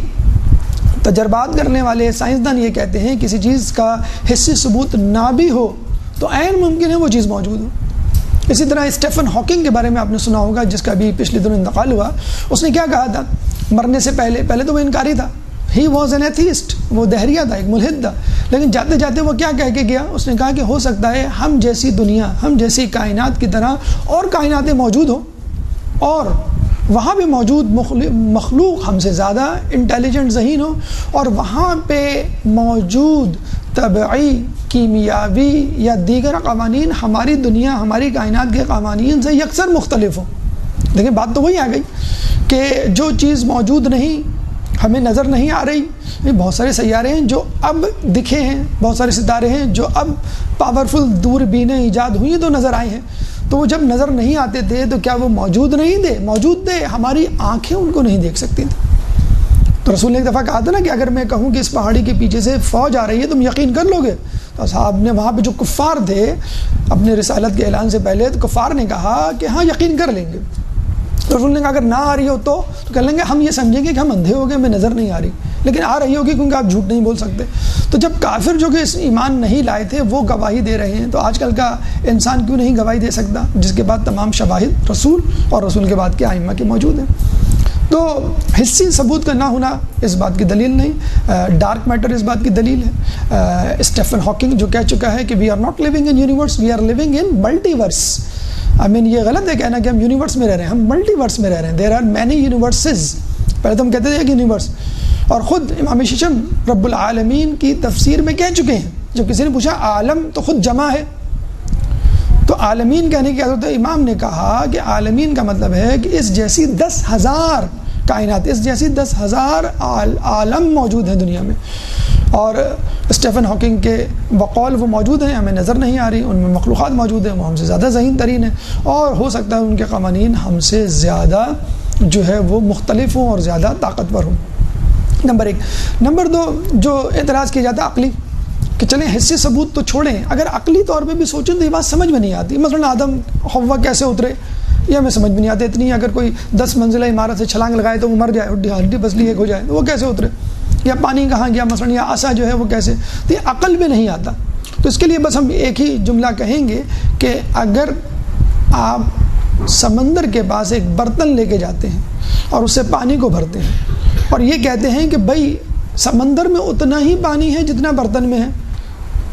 تجربات کرنے والے سائنسدان یہ کہتے ہیں کسی چیز کا حسی ثبوت نہ بھی ہو تو عین ممکن ہے وہ چیز موجود ہو۔ اسی طرح اسٹیفن ہاکنگ کے بارے میں آپ نے سنا ہوگا، جس کا بھی پچھلے دنوں انتقال ہوا۔ اس نے کیا کہا تھا مرنے سے پہلے تو وہ انکاری تھا، ہی واز این ایتھیسٹ، وہ دہریہ تھا، ایک ملحد تھا، لیکن جاتے جاتے وہ کیا کہہ کے گیا؟ اس نے کہا کہ ہو سکتا ہے ہم جیسی دنیا، ہم جیسی کائنات کی طرح اور کائناتیں موجود ہوں، اور وہاں بھی موجود مخلوق ہم سے زیادہ انٹیلیجنٹ ذہین ہو، اور وہاں پہ موجود طبعی، کیمیاوی یا دیگر قوانین ہماری دنیا، ہماری کائنات کے قوانین سے یکسر مختلف ہوں۔ دیکھیں بات تو وہی آ گئی کہ جو چیز موجود نہیں، ہمیں نظر نہیں آ رہی، بہت سارے سیارے ہیں جو اب دکھے ہیں، بہت سارے ستارے ہیں جو اب پاورفل دوربینیں ایجاد ہوئی ہیں تو نظر آئے ہیں، تو وہ جب نظر نہیں آتے تھے تو کیا وہ موجود نہیں تھے؟ موجود تھے، ہماری آنکھیں ان کو نہیں دیکھ سکتی تھیں۔ تو رسول نے ایک دفعہ کہا تھا نا کہ اگر میں کہوں کہ اس پہاڑی کے پیچھے سے فوج آ رہی ہے تم یقین کر لو گے؟ تو صاحب نے وہاں پہ جو کفار تھے اپنے رسالت کے اعلان سے پہلے، تو کفار نے کہا کہ ہاں یقین کر لیں گے۔ تو رسول نے کہا اگر نہ آ رہی ہو تو کہہ لیں گے ہم یہ سمجھیں گے کہ ہم اندھے ہو گئے، ہمیں نظر نہیں آ رہی، لیکن آ رہی ہوگی کیونکہ آپ جھوٹ نہیں بول سکتے۔ تو جب کافر جو کہ اس ایمان نہیں لائے تھے وہ گواہی دے رہے ہیں، تو آج کل کا انسان کیوں نہیں گواہی دے سکتا جس کے بعد تمام شواہد رسول اور رسول کے بعد کے ائمہ کے موجود ہیں؟ تو حسی ثبوت کا نہ ہونا اس بات کی دلیل نہیں، ڈارک میٹر اس بات کی دلیل ہے۔ اسٹیفن ہاکنگ جو کہہ چکا ہے کہ we are not living in universe, we are living in multiverse. یہ غلط ہے کہنا کہ ہم یونیورس میں رہ رہے ہیں، ہم ملٹی ورس میں رہ رہے ہیں۔ دیر آر مینی یونیورسز، پہلے تو ہم کہتے تھے ایک یونیورس، اور خود امام ششم رب العالمین کی تفسیر میں کہہ چکے ہیں، جب کسی نے پوچھا عالم تو خود جمع ہے، تو عالمین کہنے کی حضرت امام نے کہا کہ عالمین کا مطلب ہے کہ اس جیسی 10,000 کائنات، اس جیسی 10,000 عالم موجود ہیں دنیا میں، اور اسٹیفن ہاکنگ کے بقول وہ موجود ہیں، ہمیں نظر نہیں آ رہی، ان میں مخلوقات موجود ہیں، وہ ہم سے زیادہ ذہین ترین ہیں، اور ہو سکتا ہے ان کے قوانین ہم سے زیادہ جو ہے وہ مختلف ہوں اور زیادہ طاقتور ہوں۔ نمبر 1۔ نمبر 2، جو اعتراض کیا جاتا ہے عقلی، کہ چلیں حسی ثبوت تو چھوڑیں، اگر عقلی طور پہ بھی سوچیں تو یہ بات سمجھ میں نہیں آتی۔ مثلا آدم حوا کیسے اترے، یہ ہمیں سمجھ میں نہیں آتی اتنی، اگر کوئی 10 منزلہ عمارت سے چھلانگ لگائے تو وہ مر جائے، ہڈی پسلی ایک ہو جائے، تو وہ کیسے اترے؟ یا پانی کہاں گیا مثلا، یا عصا جو ہے وہ کیسے؟ تو یہ عقل میں نہیں آتا۔ تو اس کے لیے بس ہم ایک ہی جملہ کہیں گے کہ اگر آپ سمندر کے پاس ایک برتن لے کے جاتے ہیں اور اس سے پانی کو بھرتے ہیں اور یہ کہتے ہیں کہ بھائی سمندر میں اتنا ہی پانی ہے جتنا برتن میں ہے،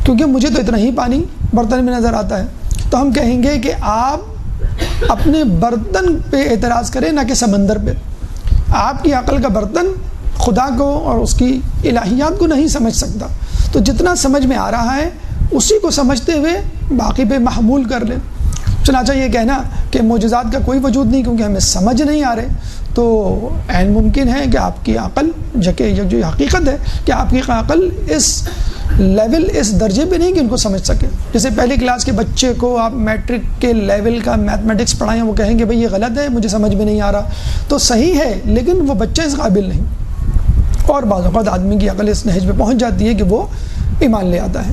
کیونکہ مجھے تو اتنا ہی پانی برتن میں نظر آتا ہے، تو ہم کہیں گے کہ آپ اپنے برتن پہ اعتراض کریں نہ کہ سمندر پہ۔ آپ کی عقل کا برتن خدا کو اور اس کی الہیات کو نہیں سمجھ سکتا، تو جتنا سمجھ میں آ رہا ہے اسی کو سمجھتے ہوئے باقی پہ محمول کر لیں۔ چنانچہ یہ کہنا کہ معجزات کا کوئی وجود نہیں کیونکہ ہمیں سمجھ نہیں آ رہے، تو عین ممکن ہے کہ آپ کی عقل جو حقیقت ہے کہ آپ کی عقل اس لیول، اس درجے پہ نہیں کہ ان کو سمجھ سکے۔ جیسے پہلی کلاس کے بچے کو آپ میٹرک کے لیول کا میتھمیٹکس پڑھائیں، وہ کہیں گے بھئی یہ غلط ہے، مجھے سمجھ میں نہیں آ رہا، تو صحیح ہے لیکن وہ بچہ اس قابل نہیں۔ اور بعض اوقات آدمی کی عقل اس نہج پہ پہنچ جاتی ہے کہ وہ ایمان لے آتا ہے۔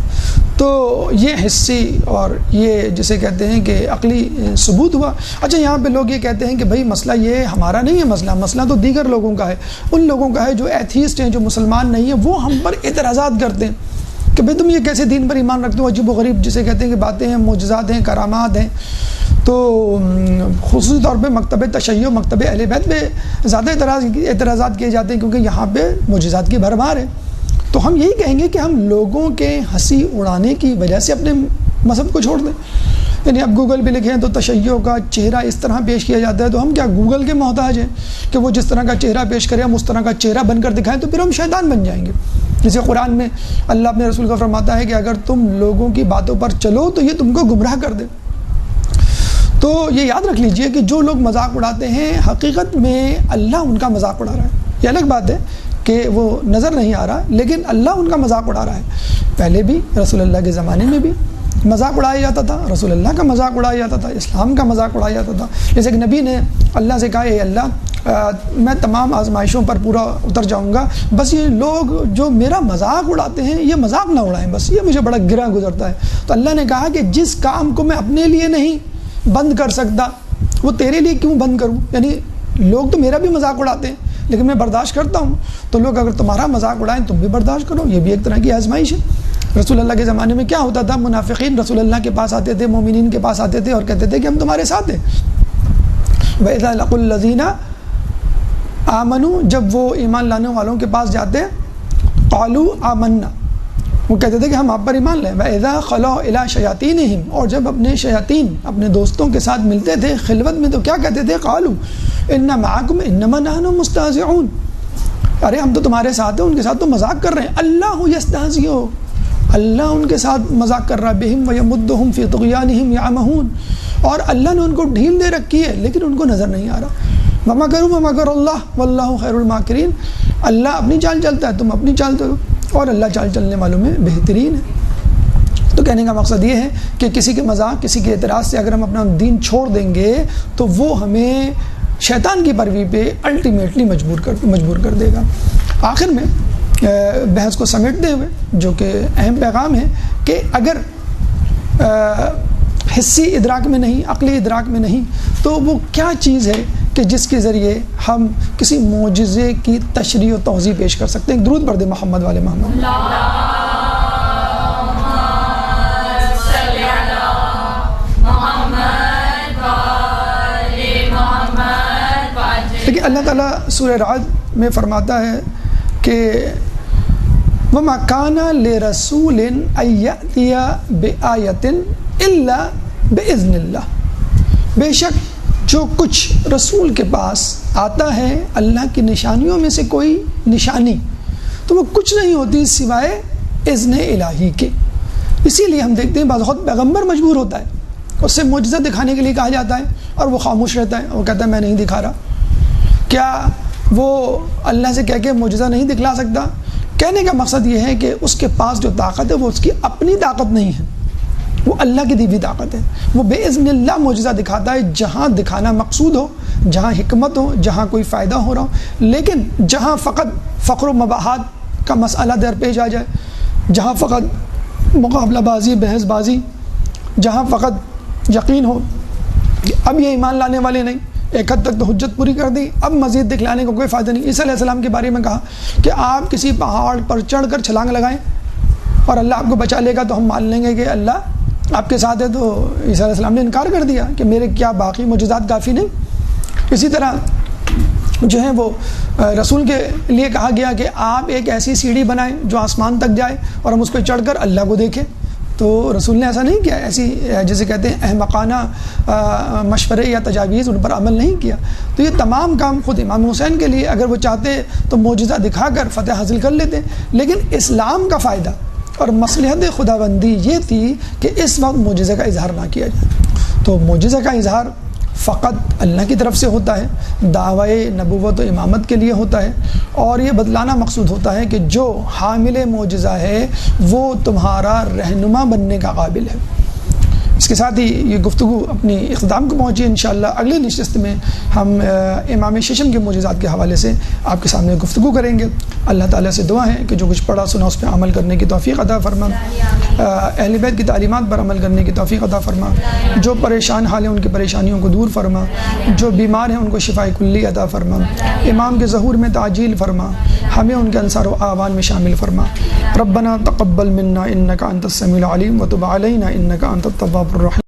تو یہ حسی اور یہ جسے کہتے ہیں کہ عقلی ثبوت ہوا۔ اچھا یہاں پہ لوگ یہ کہتے ہیں کہ بھائی مسئلہ یہ ہمارا نہیں ہے، مسئلہ تو دیگر لوگوں کا ہے، ان لوگوں کا ہے جو ایتھیسٹ ہیں، جو مسلمان نہیں ہیں، وہ ہم پر اعتراضات کرتے ہیں کہ بھئی تم یہ کیسے دین پر ایمان رکھتے ہو، عجیب و غریب جسے کہتے ہیں کہ باتیں ہیں، معجزات ہیں، کرامات ہیں۔ تو خصوصی طور پہ مکتب تشیع، مکتب اہل بیت پہ زیادہ اعتراضات کیے جاتے ہیں کیونکہ یہاں پہ معجزات کی بھرمار ہے۔ تو ہم یہی کہیں گے کہ ہم لوگوں کے ہنسی اڑانے کی وجہ سے اپنے مذہب کو چھوڑ دیں۔ یعنی اب گوگل پہ لکھیں تو تشیع کا چہرہ اس طرح پیش کیا جاتا ہے، تو ہم کیا گوگل کے محتاج ہیں کہ وہ جس طرح کا چہرہ پیش کرے ہم اس طرح کا چہرہ بن کر دکھائیں، تو پھر ہم شیطان بن جائیں گے۔ جیسے قرآن میں اللہ اپنے رسول کا فرماتا ہے کہ اگر تم لوگوں کی باتوں پر چلو تو یہ تم کو گمراہ کر دے۔ تو یہ یاد رکھ لیجئے کہ جو لوگ مذاق اڑاتے ہیں حقیقت میں اللہ ان کا مذاق اڑا رہا ہے۔ یہ الگ بات ہے کہ وہ نظر نہیں آ رہا لیکن اللہ ان کا مذاق اڑا رہا ہے۔ پہلے بھی رسول اللہ کے زمانے میں بھی مذاق اڑایا جاتا تھا، رسول اللہ کا مذاق اڑایا جاتا تھا، اسلام کا مذاق اڑایا جاتا تھا۔ جیسے کہ نبی نے اللہ سے کہا اے اللہ میں تمام آزمائشوں پر پورا اتر جاؤں گا، بس یہ لوگ جو میرا مذاق اڑاتے ہیں یہ مذاق نہ اڑائیں، بس یہ مجھے بڑا گرا گزرتا ہے۔ تو اللہ نے کہا کہ جس کام کو میں اپنے لیے نہیں بند کر سکتا وہ تیرے لیے کیوں بند کروں؟ یعنی لوگ تو میرا بھی مذاق اڑاتے ہیں لیکن میں برداشت کرتا ہوں، تو لوگ اگر تمہارا مذاق اڑائیں تم بھی برداشت کرو، یہ بھی ایک طرح کی آزمائش ہے۔ رسول اللہ کے زمانے میں کیا ہوتا تھا، منافقین رسول اللہ کے پاس آتے تھے، مومنین کے پاس آتے تھے اور کہتے تھے کہ ہم تمہارے ساتھ ہیں۔ وَإِذَا لَقُوا الَّذِينَ آمَنُوا، جب وہ ایمان لانے والوں کے پاس جاتے قَالُوا آمَنَّا، وہ کہتے تھے کہ ہم آپ پر ایمان لیں. وَإِذَا خَلَوْا إِلَىٰ شَيَاطِينِهِمْ، اور جب اپنے شیاطین اپنے دوستوں کے ساتھ ملتے تھے خلوت میں تو کیا کہتے تھے؟ قَالُوا إِنَّ مَعَكُمْ إِنَّمَا نَحْنُ مُسْتَهْزِئُونَ، ارے ہم تو تمہارے ساتھ ہیں، ان کے ساتھ تو مذاق کر رہے ہیں. اللہ یستہزئ، اللہ ان کے ساتھ مذاق کر رہا ہے. بہم ویمدہم فی طغیانہم یعمہون، اور اللہ نے ان کو ڈھیل دے رکھی ہے لیکن ان کو نظر نہیں آ رہا. وَمَكَرُوا وَمَكَرَ اللَّهُ وَاللَّهُ خَيْرُ الْمَاكِرِينَ، اللہ اپنی چال چلتا ہے، تم اپنی چال چلو، اور اللہ چال چلنے والوں میں بہترین ہے. تو کہنے کا مقصد یہ ہے کہ کسی کے مذاق، کسی کے اعتراض سے اگر ہم اپنا دین چھوڑ دیں گے تو وہ ہمیں شیطان کی پیروی پہ الٹیمیٹلی مجبور کر دے گا. آخر میں بحث کو سمیٹتے ہوئے جو کہ اہم پیغام ہے کہ اگر حسی ادراک میں نہیں، عقلی ادراک میں نہیں، تو وہ کیا چیز ہے کہ جس کے ذریعے ہم کسی معجزے کی تشریح و توضیح پیش کر سکتے ہیں. درود پڑھ دیں محمد والے محمد. لیکن اللہ تعالیٰ سورہ رعد میں فرماتا ہے کہ وَمَا كَانَ لِرَسُولٍ أَن يَأْتِيَ بِآيَةٍ إِلَّا بِإِذْنِ اللَّهِ، بے شک جو کچھ رسول کے پاس آتا ہے اللہ کی نشانیوں میں سے کوئی نشانی، تو وہ کچھ نہیں ہوتی سوائے اذن الہی کے. اسی لیے ہم دیکھتے ہیں بعض وقت پیغمبر مجبور ہوتا ہے، اس سے معجزہ دکھانے کے لیے کہا جاتا ہے اور وہ خاموش رہتا ہے، وہ کہتا ہے میں نہیں دکھا رہا. کیا وہ اللہ سے کہہ کے معجزہ نہیں دکھلا سکتا؟ کہنے کا مقصد یہ ہے کہ اس کے پاس جو طاقت ہے وہ اس کی اپنی طاقت نہیں ہے، وہ اللہ کی دی ہوئی طاقت ہے. وہ بے اذن اللہ معجزہ دکھاتا ہے جہاں دکھانا مقصود ہو، جہاں حکمت ہو، جہاں کوئی فائدہ ہو رہا ہو. لیکن جہاں فقط فقر و مباحات کا مسئلہ درپیش آ جائے، جہاں فقط مقابلہ بازی، بحث بازی، جہاں فقط یقین ہو اب یہ ایمان لانے والے نہیں، ایک حد تک تو حجت پوری کر دی، اب مزید دکھلانے کو کوئی فائدہ نہیں. عیسیٰ علیہ السلام کے بارے میں کہا کہ آپ کسی پہاڑ پر چڑھ کر چھلانگ لگائیں اور اللہ آپ کو بچا لے گا تو ہم مان لیں گے کہ اللہ آپ کے ساتھ ہے. تو عیسیٰ علیہ السلام نے انکار کر دیا کہ میرے کیا باقی معجزات کافی نہیں. اسی طرح جو ہے وہ رسول کے لیے کہا گیا کہ آپ ایک ایسی سیڑھی بنائیں جو آسمان تک جائے اور ہم اس پہ چڑھ کر اللہ کو دیکھیں. تو رسول نے ایسا نہیں کیا، ایسی جسے کہتے ہیں احمقانہ مشورے یا تجاویز ان پر عمل نہیں کیا. تو یہ تمام کام خود امام حسین کے لیے اگر وہ چاہتے تو معجزہ دکھا کر فتح حاصل کر لیتے. لیکن اسلام کا فائدہ اور مصلحت خداوندی یہ تھی کہ اس وقت معجزے کا اظہار نہ کیا جائے. تو معجزے کا اظہار فقط اللہ کی طرف سے ہوتا ہے، دعوی نبوت و امامت کے لیے ہوتا ہے، اور یہ بدلانا مقصود ہوتا ہے کہ جو حامل معجزہ ہے وہ تمہارا رہنما بننے کا قابل ہے. اس کے ساتھ ہی یہ گفتگو اپنی اختتام کو پہنچی. انشاءاللہ اگلے نشست میں ہم امام ششم کے معجزات کے حوالے سے آپ کے سامنے گفتگو کریں گے. اللہ تعالیٰ سے دعا ہے کہ جو کچھ پڑھا سنا اس پہ عمل کرنے کی توفیق عطا فرما، اہل بیت کی تعلیمات پر عمل کرنے کی توفیق عطا فرما، جو پریشان حال ہیں ان کی پریشانیوں کو دور فرما، جو بیمار ہیں ان کو شفاء کلی عطا فرما، امام کے ظہور میں تعجیل فرما، ہمیں ان کے انصار و اعوان میں شامل فرما. ربنا تقبل منا انک انت السمیع العلیم وتب علینا انک انت التواب الرحیم.